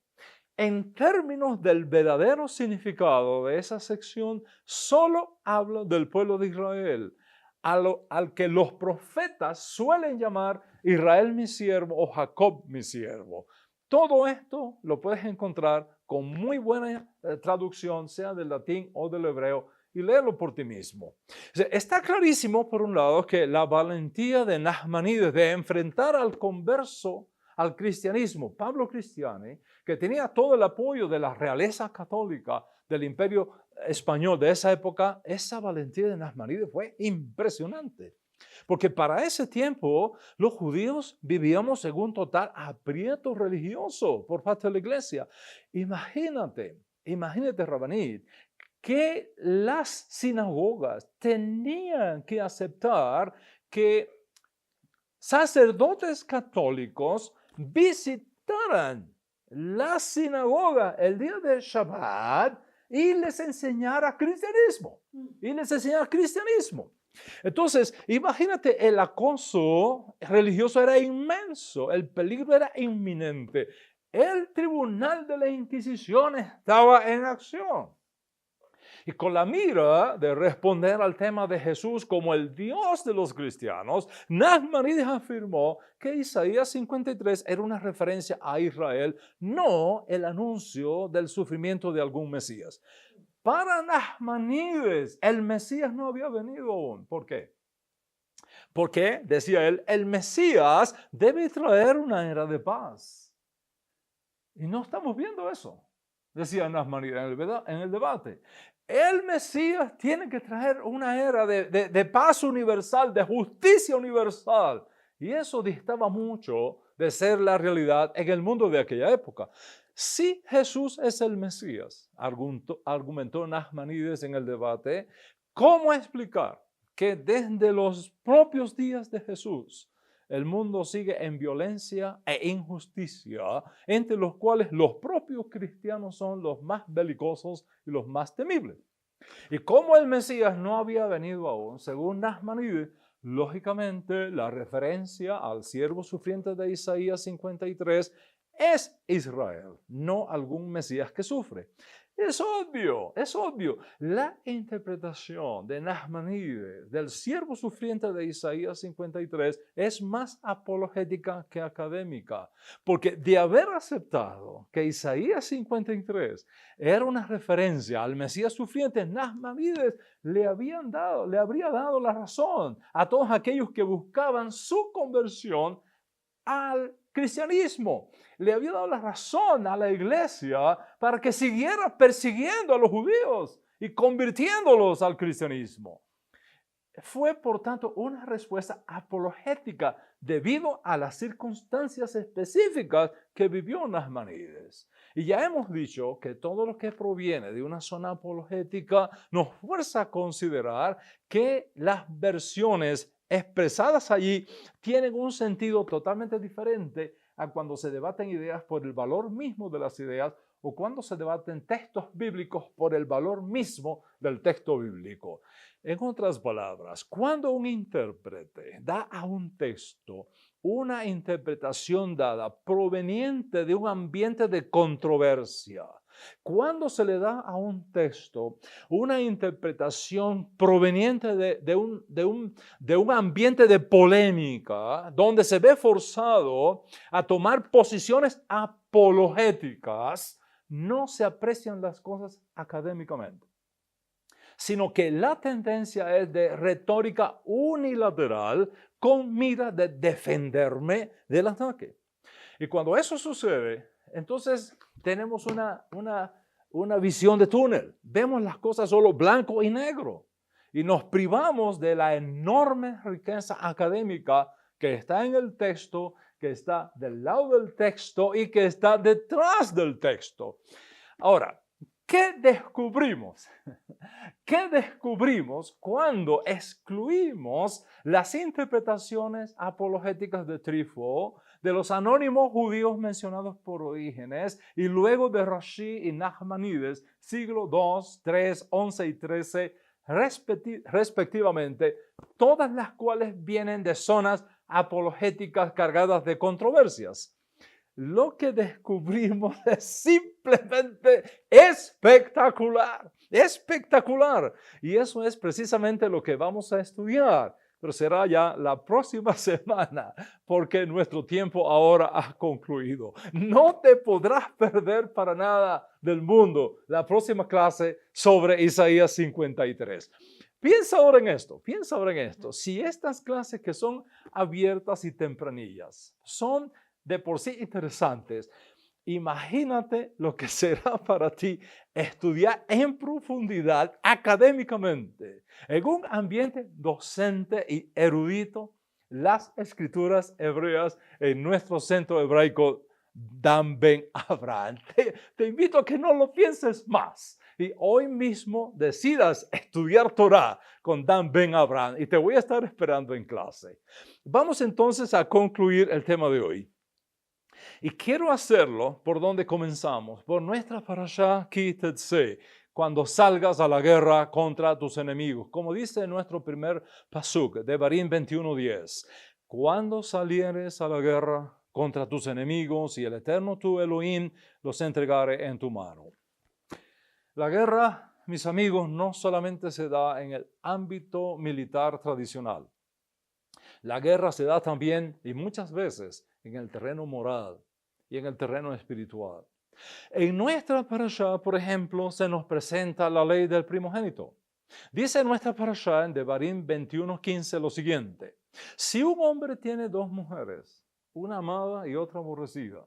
en términos del verdadero significado de esa sección, solo habla del pueblo de Israel, al que los profetas suelen llamar Israel mi siervo o Jacob mi siervo. Todo esto lo puedes encontrar con muy buena traducción, sea del latín o del hebreo, y léelo por ti mismo. Está clarísimo, por un lado, que la valentía de Nachmanides de enfrentar al converso al cristianismo, Pablo Cristiani, que tenía todo el apoyo de la realeza católica del imperio español de esa época, esa valentía de Nachmanides fue impresionante. Porque para ese tiempo los judíos vivíamos en un total aprieto religioso por parte de la iglesia. Imagínate, Rabanit, que las sinagogas tenían que aceptar que sacerdotes católicos visitaran la sinagoga el día de Shabbat y les enseñara cristianismo. Entonces, imagínate, el acoso religioso era inmenso, el peligro era inminente. El tribunal de la Inquisición estaba en acción. Y con la mira de responder al tema de Jesús como el Dios de los cristianos, Nachmanides afirmó que Isaías 53 era una referencia a Israel, no el anuncio del sufrimiento de algún Mesías. Para Nachmanides, el Mesías no había venido aún. ¿Por qué? Porque, decía él, el Mesías debe traer una era de paz. Y no estamos viendo eso, decía Nachmanides en el debate. El Mesías tiene que traer una era de paz universal, de justicia universal. Y eso distaba mucho de ser la realidad en el mundo de aquella época. Si Jesús es el Mesías, argumentó Nachmanides en el debate, ¿cómo explicar que desde los propios días de Jesús el mundo sigue en violencia e injusticia, entre los cuales los propios cristianos son los más belicosos y los más temibles? Y como el Mesías no había venido aún, según Nachmanides, lógicamente la referencia al siervo sufriente de Isaías 53 es Israel, no algún Mesías que sufre. Es obvio, es obvio. La interpretación de Nachmanides, del siervo sufriente de Isaías 53, es más apologética que académica, porque de haber aceptado que Isaías 53 era una referencia al Mesías sufriente, Nachmanides le habría dado la razón a todos aquellos que buscaban su conversión al cristianismo. Le había dado la razón a la iglesia para que siguiera persiguiendo a los judíos y convirtiéndolos al cristianismo. Fue, por tanto, una respuesta apologética debido a las circunstancias específicas que vivió Nachmanides. Y ya hemos dicho que todo lo que proviene de una zona apologética nos fuerza a considerar que las versiones expresadas allí tienen un sentido totalmente diferente a cuando se debaten ideas por el valor mismo de las ideas o cuando se debaten textos bíblicos por el valor mismo del texto bíblico. En otras palabras, cuando un intérprete da a un texto una interpretación dada proveniente de un ambiente de controversia, cuando se le da a un texto una interpretación proveniente de un ambiente de polémica, donde se ve forzado a tomar posiciones apologéticas, no se aprecian las cosas académicamente, sino que la tendencia es de retórica unilateral con mira de defenderme del ataque. Y cuando eso sucede, entonces tenemos una visión de túnel. Vemos las cosas solo blanco y negro y nos privamos de la enorme riqueza académica que está en el texto, que está del lado del texto y que está detrás del texto. Ahora, ¿qué descubrimos? ¿Qué descubrimos cuando excluimos las interpretaciones apologéticas de Trífo, de los anónimos judíos mencionados por Orígenes y luego de Rashi y Nachmanides, siglo II, III, XI y XIII, respectivamente, todas las cuales vienen de zonas apologéticas cargadas de controversias? Lo que descubrimos es simplemente espectacular, espectacular. Y eso es precisamente lo que vamos a estudiar, pero será ya la próxima semana, porque nuestro tiempo ahora ha concluido. No te podrás perder para nada del mundo la próxima clase sobre Isaías 53. Piensa ahora en esto. Si estas clases que son abiertas y tempranillas son de por sí interesantes, imagínate lo que será para ti estudiar en profundidad académicamente, en un ambiente docente y erudito, las escrituras hebreas en nuestro centro hebraico Dan Ben Abraham. Te invito a que no lo pienses más y hoy mismo decidas estudiar Torah con Dan Ben Abraham y te voy a estar esperando en clase. Vamos entonces a concluir el tema de hoy. Y quiero hacerlo por donde comenzamos, por nuestra parashá Ki Tetzeh, cuando salgas a la guerra contra tus enemigos. Como dice nuestro primer pasuk, Devarim 21:10, cuando salieres a la guerra contra tus enemigos y el Eterno tu Elohim los entregare en tu mano. La guerra, mis amigos, no solamente se da en el ámbito militar tradicional. La guerra se da también y muchas veces en el terreno moral y en el terreno espiritual. En nuestra parashá, por ejemplo, se nos presenta la ley del primogénito. Dice nuestra parashá en Devarim 21:15 lo siguiente: si un hombre tiene dos mujeres, una amada y otra aborrecida,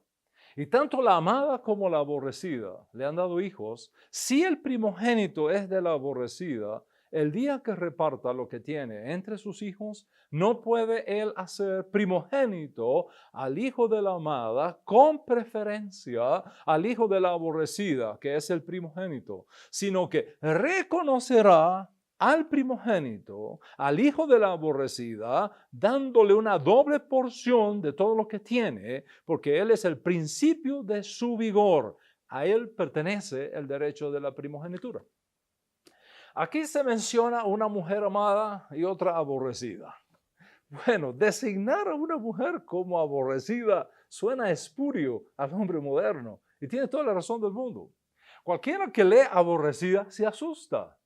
y tanto la amada como la aborrecida le han dado hijos, si el primogénito es de la aborrecida, el día que reparta lo que tiene entre sus hijos, no puede él hacer primogénito al hijo de la amada con preferencia al hijo de la aborrecida, que es el primogénito, sino que reconocerá al primogénito, al hijo de la aborrecida, dándole una doble porción de todo lo que tiene, porque él es el principio de su vigor. A él pertenece el derecho de la primogenitura. Aquí se menciona una mujer amada y otra aborrecida. Bueno, designar a una mujer como aborrecida suena espurio al hombre moderno y tiene toda la razón del mundo. Cualquiera que lee aborrecida se asusta.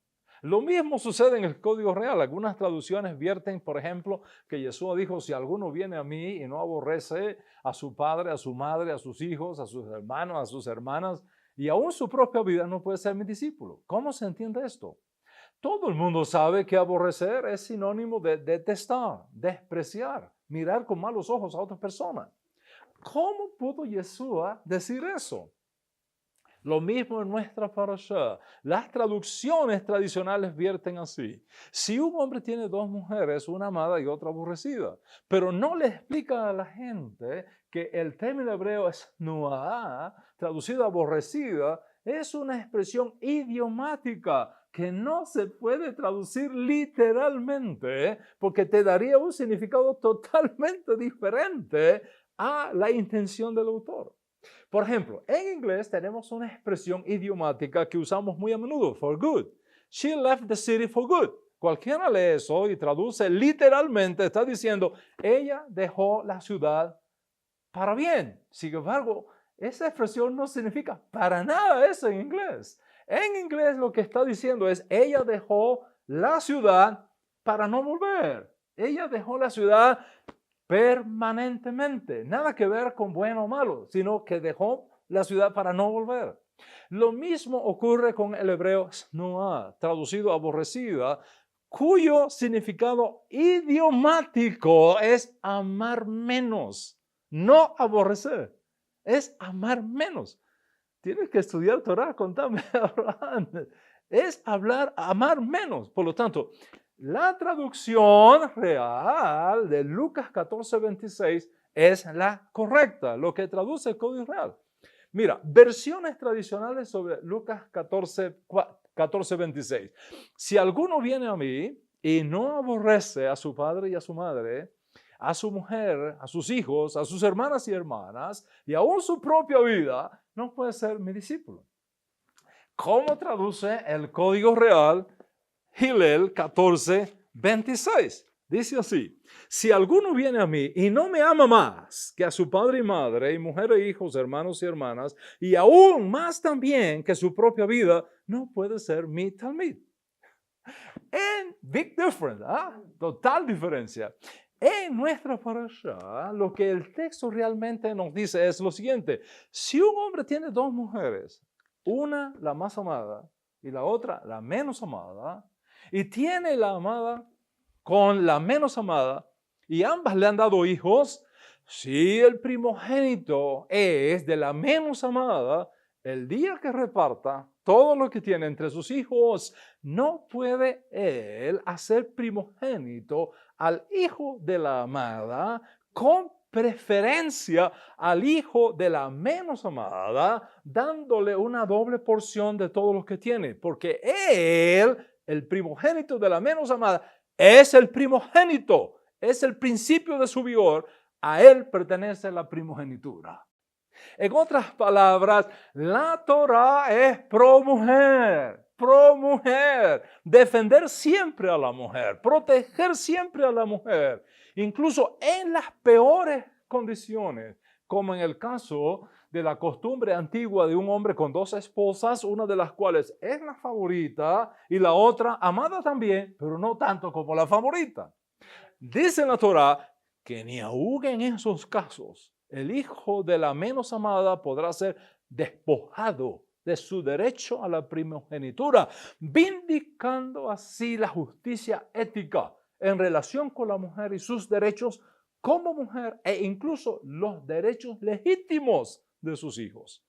Lo mismo sucede en el Código Real. Algunas traducciones vierten, por ejemplo, que Jesús dijo, si alguno viene a mí y no aborrece a su padre, a su madre, a sus hijos, a sus hermanos, a sus hermanas, y aún su propia vida, no puede ser mi discípulo. ¿Cómo se entiende esto? Todo el mundo sabe que aborrecer es sinónimo de detestar, despreciar, mirar con malos ojos a otra persona. ¿Cómo pudo Yeshua decir eso? Lo mismo en nuestra parashá. Las traducciones tradicionales vierten así. Si un hombre tiene dos mujeres, una amada y otra aborrecida, pero no le explica a la gente que el término hebreo es nuá, traducido aborrecida, es una expresión idiomática que no se puede traducir literalmente porque te daría un significado totalmente diferente a la intención del autor. Por ejemplo, en inglés tenemos una expresión idiomática que usamos muy a menudo, for good. She left the city for good. Cualquiera lee eso y traduce literalmente, está diciendo, ella dejó la ciudad para bien. Sin embargo, esa expresión no significa para nada eso en inglés. En inglés lo que está diciendo es, ella dejó la ciudad para no volver. Ella dejó la ciudad permanentemente. Nada que ver con bueno o malo, sino que dejó la ciudad para no volver. Lo mismo ocurre con el hebreo snoah, traducido aborrecida, cuyo significado idiomático es amar menos, no aborrecer, es amar menos. Tienes que estudiar Torah, contame, Abraham. Es amar menos. Por lo tanto, la traducción real de Lucas 14:26 es la correcta, lo que traduce el Código Real. Mira, versiones tradicionales sobre Lucas 14:26. Si alguno viene a mí y no aborrece a su padre y a su madre, a su mujer, a sus hijos, a sus hermanas y hermanas, y aún su propia vida, no puede ser mi discípulo. ¿Cómo traduce el Código Real Hillel 14:26? Dice así, si alguno viene a mí y no me ama más que a su padre y madre, y mujer e hijos, hermanos y hermanas, y aún más también que su propia vida, no puede ser mi talmid. En big difference, total diferencia. En nuestra parashá, lo que el texto realmente nos dice es lo siguiente. Si un hombre tiene dos mujeres, una la más amada y la otra la menos amada, y tiene la amada con la menos amada, y ambas le han dado hijos, si el primogénito es de la menos amada, el día que reparta todo lo que tiene entre sus hijos, no puede él hacer primogénito al hijo de la amada con preferencia al hijo de la menos amada, dándole una doble porción de todo lo que tiene, porque él, el primogénito de la menos amada, es el primogénito, es el principio de su vigor, a él pertenece la primogenitura. En otras palabras, la Torah es pro mujer, defender siempre a la mujer, proteger siempre a la mujer, incluso en las peores condiciones, como en el caso de la costumbre antigua de un hombre con dos esposas, una de las cuales es la favorita y la otra amada también, pero no tanto como la favorita. Dice la Torah que ni aun en esos casos el hijo de la menos amada podrá ser despojado de su derecho a la primogenitura, vindicando así la justicia ética en relación con la mujer y sus derechos como mujer e incluso los derechos legítimos de sus hijos.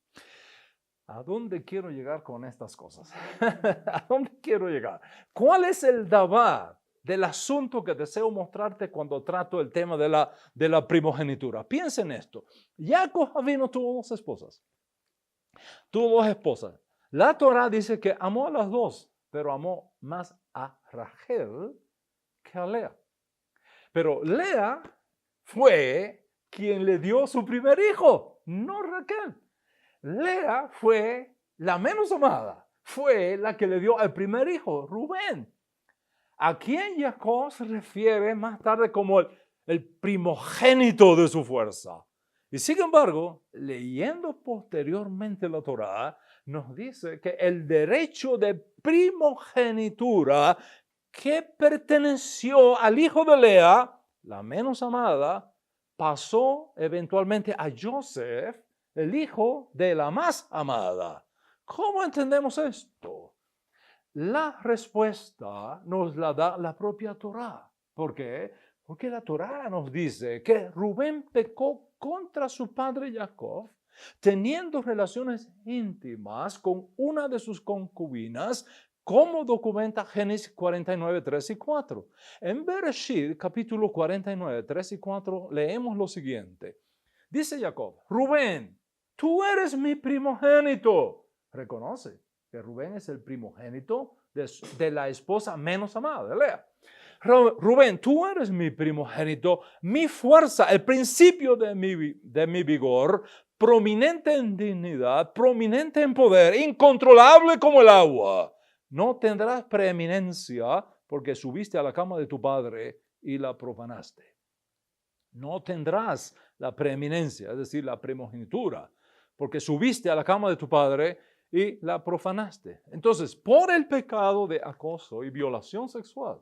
¿A dónde quiero llegar con estas cosas? ¿A dónde quiero llegar? ¿Cuál es el davar del asunto que deseo mostrarte cuando trato el tema de la primogenitura? Piensa en esto. Jacob vino, tuvo dos esposas. Tuvo dos esposas. La Torah dice que amó a las dos, pero amó más a Rachel que a Lea. Pero Lea fue quien le dio su primer hijo, no Raquel. Lea fue la menos amada, fue la que le dio el primer hijo, Rubén, a quien Jacob se refiere más tarde como el primogénito de su fuerza. Y sin embargo, leyendo posteriormente la Torá, nos dice que el derecho de primogenitura que perteneció al hijo de Lea, la menos amada, pasó eventualmente a Joseph, el hijo de la más amada. ¿Cómo entendemos esto? La respuesta nos la da la propia Torá. ¿Por qué? Porque la Torá nos dice que Rubén pecó contra su padre Jacob, teniendo relaciones íntimas con una de sus concubinas, como documenta Génesis 49, 3 y 4. En Bereshit, capítulo 49, 3 y 4, leemos lo siguiente. Dice Jacob, Rubén, tú eres mi primogénito. Reconoce que Rubén es el primogénito de la esposa menos amada de Lea. Rubén, tú eres mi primogénito, mi fuerza, el principio de mi vigor, prominente en dignidad, prominente en poder, incontrolable como el agua. No tendrás preeminencia porque subiste a la cama de tu padre y la profanaste. No tendrás la preeminencia, es decir, la primogenitura, porque subiste a la cama de tu padre y la profanaste. Entonces, por el pecado de acoso y violación sexual,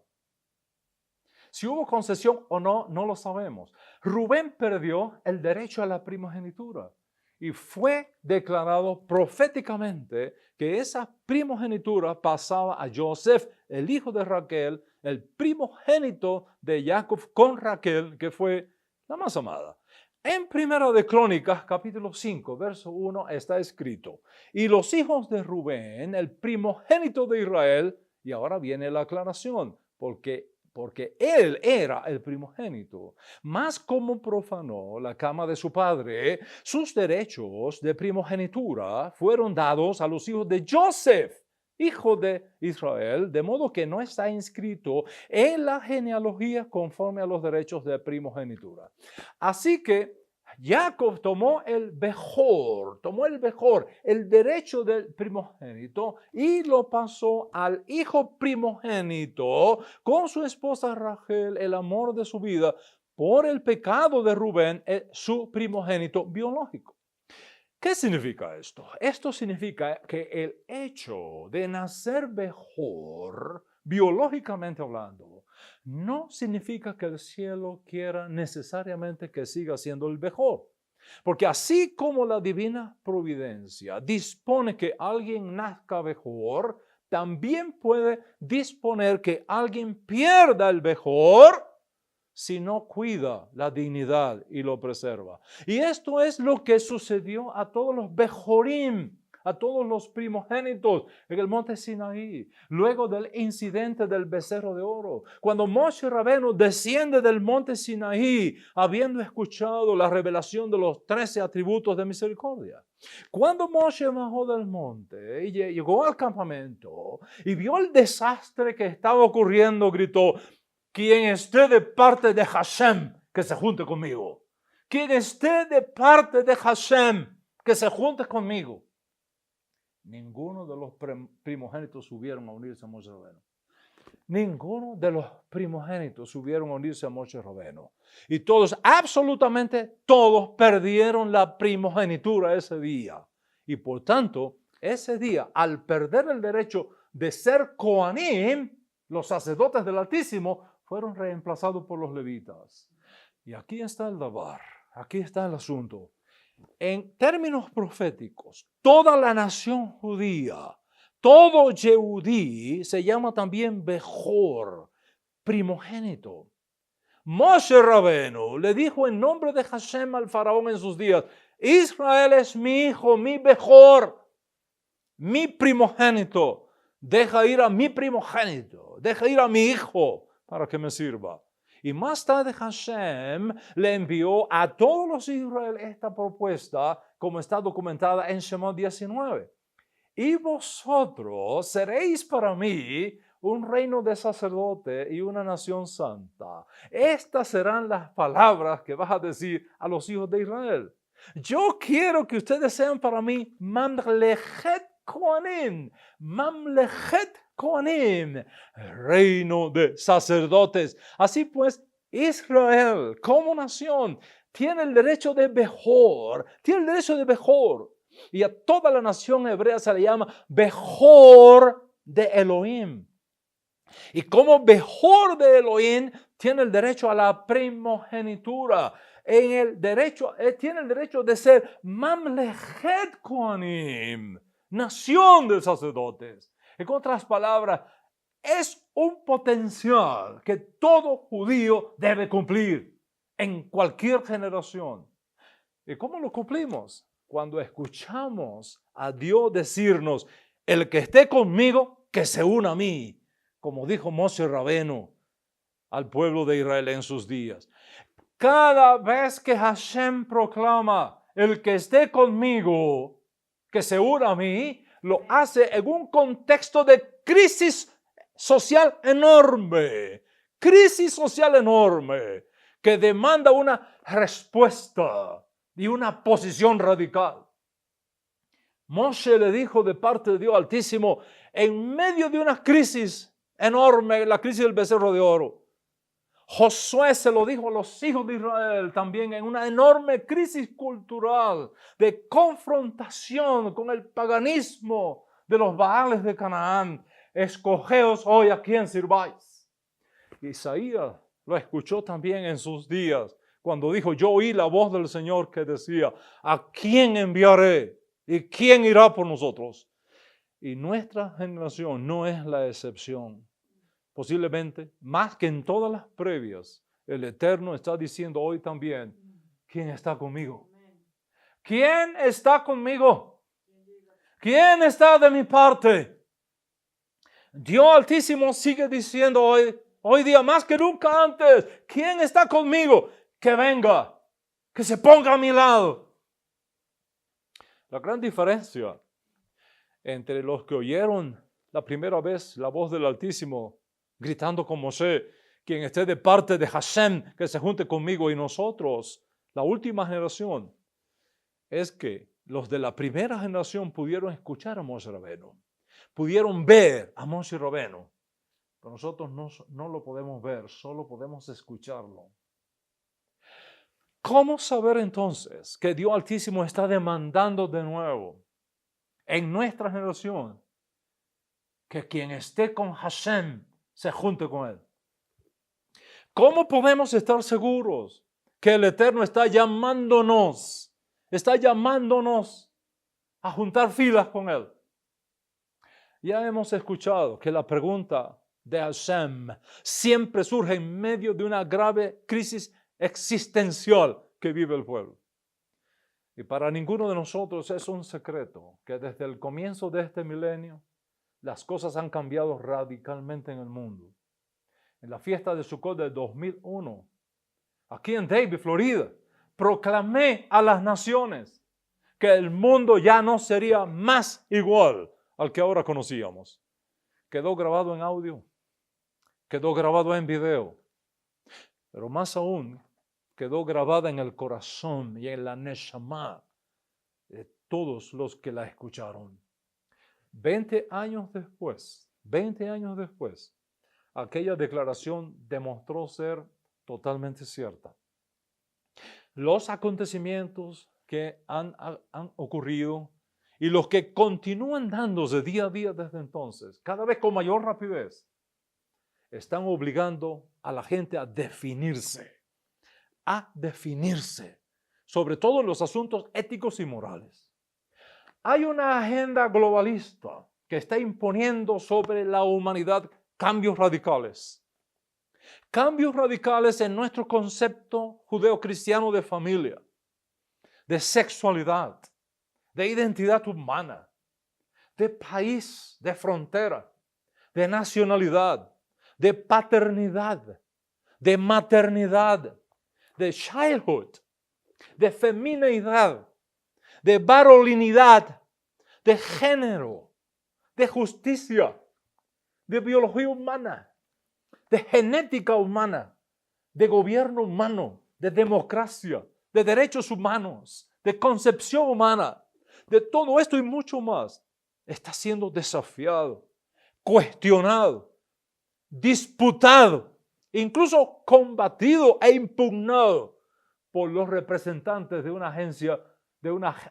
si hubo concesión o no, no lo sabemos. Rubén perdió el derecho a la primogenitura y fue declarado proféticamente que esa primogenitura pasaba a Joseph, el hijo de Raquel, el primogénito de Jacob con Raquel, que fue la más amada. En Primera de Crónicas, capítulo 5, verso 1, está escrito, y los hijos de Rubén, el primogénito de Israel, y ahora viene la aclaración, porque él era el primogénito, mas como profanó la cama de su padre, sus derechos de primogenitura fueron dados a los hijos de Joseph, hijo de Israel, de modo que no está inscrito en la genealogía conforme a los derechos de primogenitura. Así que Jacob tomó el Bejor, el derecho del primogénito, y lo pasó al hijo primogénito con su esposa Rachel, el amor de su vida, por el pecado de Rubén, su primogénito biológico. ¿Qué significa esto? Esto significa que el hecho de nacer Bejor, biológicamente hablando, no significa que el cielo quiera necesariamente que siga siendo el Bejor. Porque así como la divina providencia dispone que alguien nazca Bejor, también puede disponer que alguien pierda el Bejor si no cuida la dignidad y lo preserva. Y esto es lo que sucedió a todos los Bejorim, a todos los primogénitos en el monte Sinaí, luego del incidente del becerro de oro. Cuando Moshe Rabenu desciende del monte Sinaí, habiendo escuchado la revelación de los 13 atributos de misericordia. Cuando Moshe bajó del monte y llegó al campamento y vio el desastre que estaba ocurriendo, gritó, quien esté de parte de Hashem, que se junte conmigo. Quien esté de parte de Hashem, que se junte conmigo. Ninguno de los primogénitos subieron a unirse a Moshe Rabenu. Ninguno de los primogénitos subieron a unirse a Moshe Rabenu. Y todos, absolutamente todos, perdieron la primogenitura ese día. Y por tanto, ese día, al perder el derecho de ser Coanim, los sacerdotes del Altísimo, fueron reemplazados por los levitas. Y aquí está el davar, aquí está el asunto. En términos proféticos, toda la nación judía, todo Yehudí se llama también Bejor, primogénito. Moshe Rabenu le dijo en nombre de Hashem al faraón en sus días, Israel es mi hijo, mi Bejor, mi primogénito. Deja ir a mi primogénito, deja ir a mi hijo para que me sirva. Y más tarde Hashem le envió a todos los Israel esta propuesta, como está documentada en Shemot 19. Y vosotros seréis para mí un reino de sacerdote y una nación santa. Estas serán las palabras que vas a decir a los hijos de Israel. Yo quiero que ustedes sean para mí Mamlechet Kohanim, Mamlechet Kohanim, reino de sacerdotes. Así pues, Israel como nación tiene el derecho de Bejor, tiene el derecho de Bejor. Y a toda la nación hebrea se le llama Bejor de Elohim. Y como Bejor de Elohim tiene el derecho a la primogenitura. Tiene el derecho de ser Mamlechet Kohanim, nación de sacerdotes. En otras palabras, es un potencial que todo judío debe cumplir en cualquier generación. ¿Y cómo lo cumplimos? Cuando escuchamos a Dios decirnos, el que esté conmigo, que se una a mí, como dijo Moshe Rabenu al pueblo de Israel en sus días. Cada vez que Hashem proclama, el que esté conmigo, que se una a mí, lo hace en un contexto de crisis social enorme, que demanda una respuesta y una posición radical. Moshe le dijo de parte de Dios Altísimo, en medio de una crisis enorme, la crisis del becerro de oro. Josué se lo dijo a los hijos de Israel también en una enorme crisis cultural de confrontación con el paganismo de los Baales de Canaán. Escogeos hoy a quién sirváis. Isaías lo escuchó también en sus días cuando dijo, yo oí la voz del Señor que decía, ¿a quién enviaré? ¿Y quién irá por nosotros? Y nuestra generación no es la excepción. Posiblemente, más que en todas las previas, el Eterno está diciendo hoy también, ¿quién está conmigo? ¿Quién está conmigo? ¿Quién está de mi parte? Dios Altísimo sigue diciendo hoy día más que nunca antes, ¿quién está conmigo? Que venga, que se ponga a mi lado. La gran diferencia entre los que oyeron la primera vez la voz del Altísimo gritando con Moshe, quien esté de parte de Hashem, que se junte conmigo, y nosotros, la última generación, es que los de la primera generación pudieron escuchar a Moshe Rabenu, pudieron ver a Moshe Rabenu, pero nosotros no lo podemos ver, solo podemos escucharlo. ¿Cómo saber entonces que Dios Altísimo está demandando de nuevo en nuestra generación que quien esté con Hashem se junte con él? ¿Cómo podemos estar seguros que el Eterno está llamándonos a juntar filas con él? Ya hemos escuchado que la pregunta de Hashem siempre surge en medio de una grave crisis existencial que vive el pueblo. Y para ninguno de nosotros es un secreto que desde el comienzo de este milenio las cosas han cambiado radicalmente en el mundo. En la fiesta de Sukkot del 2001, aquí en Davie, Florida, proclamé a las naciones que el mundo ya no sería más igual al que ahora conocíamos. Quedó grabado en audio, quedó grabado en video, pero más aún, quedó grabada en el corazón y en la neshama de todos los que la escucharon. 20 años después, aquella declaración demostró ser totalmente cierta. Los acontecimientos que han ocurrido y los que continúan dándose día a día desde entonces, cada vez con mayor rapidez, están obligando a la gente a definirse, sobre todo en los asuntos éticos y morales. Hay una agenda globalista que está imponiendo sobre la humanidad cambios radicales en nuestro concepto judeocristiano de familia, de sexualidad, de identidad humana, de país, de frontera, de nacionalidad, de paternidad, de maternidad, de childhood, de femineidad, de varolinidad, de género, de justicia, de biología humana, de genética humana, de gobierno humano, de democracia, de derechos humanos, de concepción humana, de todo esto y mucho más, está siendo desafiado, cuestionado, disputado, incluso combatido e impugnado por los representantes de una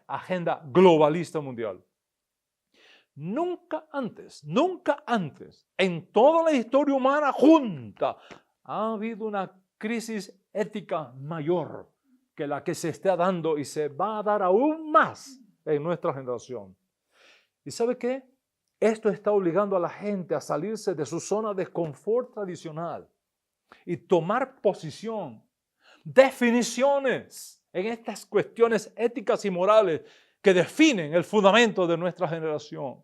agenda globalista mundial. Nunca antes, en toda la historia humana junta, ha habido una crisis ética mayor que la que se está dando y se va a dar aún más en nuestra generación. ¿Y sabe qué? Esto está obligando a la gente a salirse de su zona de confort tradicional y tomar posición, definiciones en estas cuestiones éticas y morales que definen el fundamento de nuestra generación.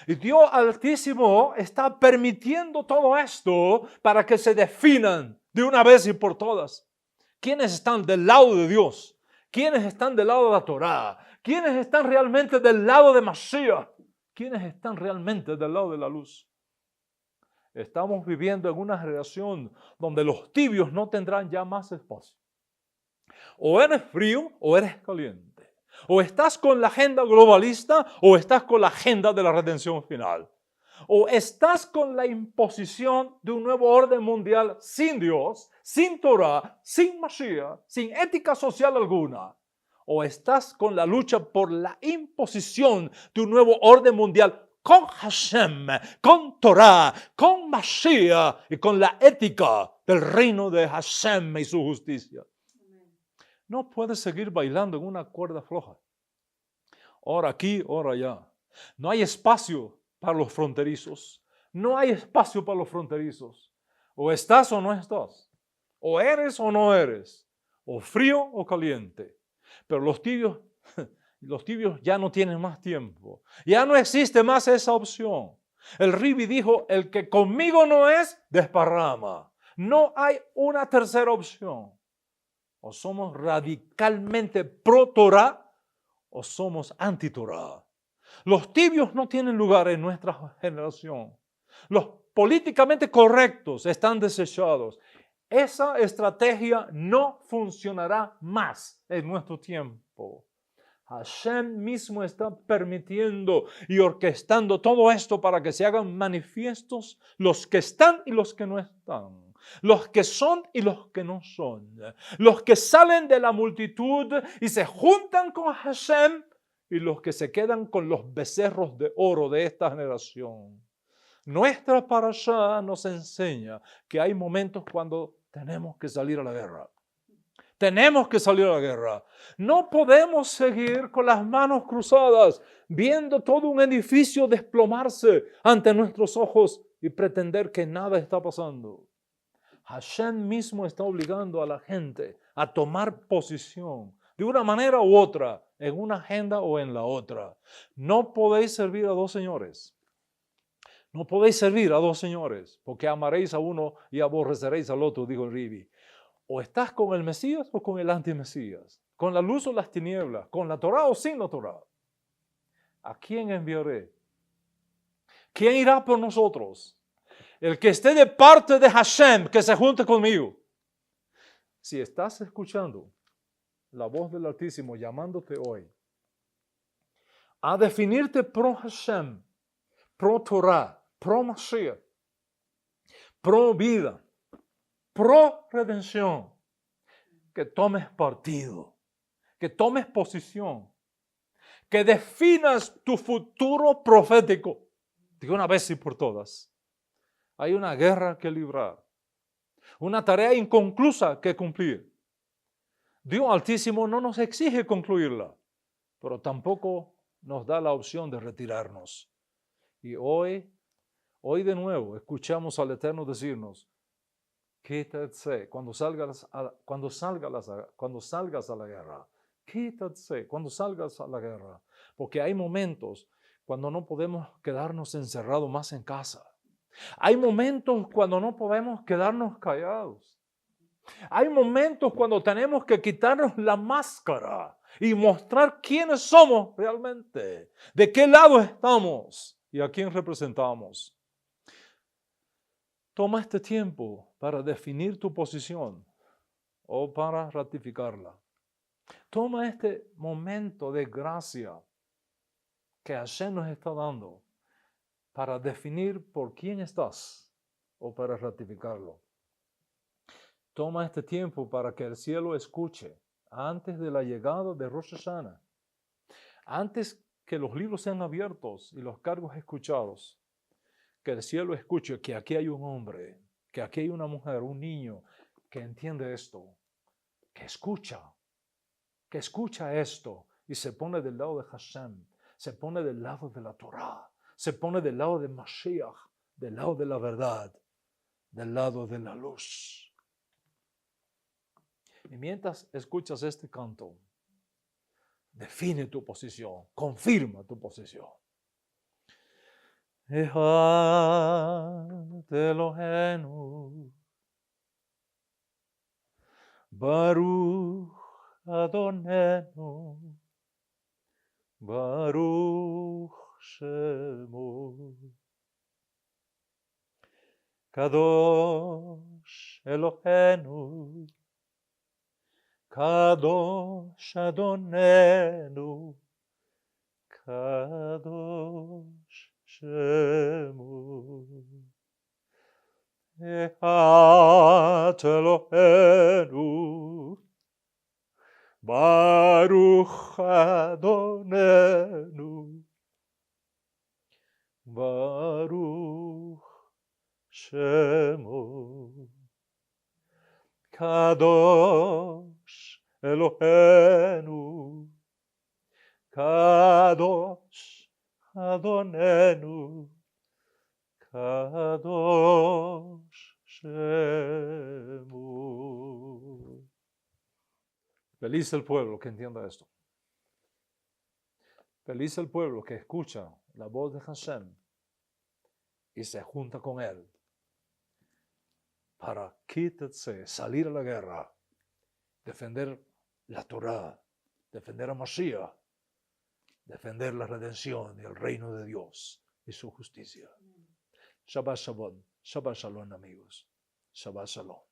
Y Dios Altísimo está permitiendo todo esto para que se definan de una vez y por todas. ¿Quiénes están del lado de Dios? ¿Quiénes están del lado de la Torá? ¿Quiénes están realmente del lado de Mashiach? ¿Quiénes están realmente del lado de la luz? Estamos viviendo en una generación donde los tibios no tendrán ya más espacio. O eres frío o eres caliente. O estás con la agenda globalista o estás con la agenda de la redención final. O estás con la imposición de un nuevo orden mundial sin Dios, sin Torah, sin Mashiach, sin ética social alguna. O estás con la lucha por la imposición de un nuevo orden mundial con Hashem, con Torah, con Mashiach y con la ética del reino de Hashem y su justicia. No puedes seguir bailando en una cuerda floja. Ora aquí, ora allá. No hay espacio para los fronterizos. No hay espacio para los fronterizos. O estás o no estás. O eres o no eres. O frío o caliente. Pero los tibios ya no tienen más tiempo. Ya no existe más esa opción. El Ribi dijo, el que conmigo no es, desparrama. No hay una tercera opción. O somos radicalmente pro-Torah o somos anti-Torah. Los tibios no tienen lugar en nuestra generación. Los políticamente correctos están desechados. Esa estrategia no funcionará más en nuestro tiempo. Hashem mismo está permitiendo y orquestando todo esto para que se hagan manifiestos los que están y los que no están. Los que son y los que no son. Los que salen de la multitud y se juntan con Hashem y los que se quedan con los becerros de oro de esta generación. Nuestra parashá nos enseña que hay momentos cuando tenemos que salir a la guerra. Tenemos que salir a la guerra. No podemos seguir con las manos cruzadas, viendo todo un edificio desplomarse ante nuestros ojos y pretender que nada está pasando. Hashem mismo está obligando a la gente a tomar posición de una manera u otra, en una agenda o en la otra. No podéis servir a dos señores. No podéis servir a dos señores, porque amaréis a uno y aborreceréis al otro, dijo el Ribi. O estás con el Mesías o con el antimesías, con la luz o las tinieblas, con la Torah o sin la Torah. ¿A quién enviaré? ¿Quién irá por nosotros? El que esté de parte de Hashem, que se junte conmigo. Si estás escuchando la voz del Altísimo llamándote hoy a definirte pro Hashem, pro Torah, pro Mashiach, pro vida, pro redención, que tomes partido, que tomes posición, que definas tu futuro profético de una vez y por todas. Hay una guerra que librar, una tarea inconclusa que cumplir. Dios Altísimo no nos exige concluirla, pero tampoco nos da la opción de retirarnos. Y hoy de nuevo escuchamos al Eterno decirnos, quítate cuando salgas a la guerra. Quítate cuando salgas a la guerra. Porque hay momentos cuando no podemos quedarnos encerrados más en casa. Hay momentos cuando no podemos quedarnos callados. Hay momentos cuando tenemos que quitarnos la máscara y mostrar quiénes somos realmente, de qué lado estamos y a quién representamos. Toma este tiempo para definir tu posición o para ratificarla. Toma este momento de gracia que Hashem nos está dando para definir por quién estás o para ratificarlo. Toma este tiempo para que el cielo escuche antes de la llegada de Rosh Hashanah, antes que los libros sean abiertos y los cargos escuchados, que el cielo escuche que aquí hay un hombre, que aquí hay una mujer, un niño que entiende esto, que escucha esto y se pone del lado de Hashem, se pone del lado de la Torah, se pone del lado de Mashiach, del lado de la verdad, del lado de la luz. Y mientras escuchas este canto, define tu posición, confirma tu posición. Echad Eloheinu, Baruch Adonenu, Baruch Shemo, Kadosh Eloheinu, Kadosh Adonenu, Kadosh Shemo. Echad Eloheinu, Baruch Adonenu, Baruch Shemo, Kadosh Eloheinu, Kadosh Adonenu, Kadosh Shemo. Feliz el pueblo que entienda esto. Feliz el pueblo que escucha la voz de Hashem y se junta con él para quitarse, salir a la guerra, defender la Torah, defender a Mashiach, defender la redención y el reino de Dios y su justicia. Shabbat Shalom, Shabbat Shalom, amigos. Shabbat Shalom.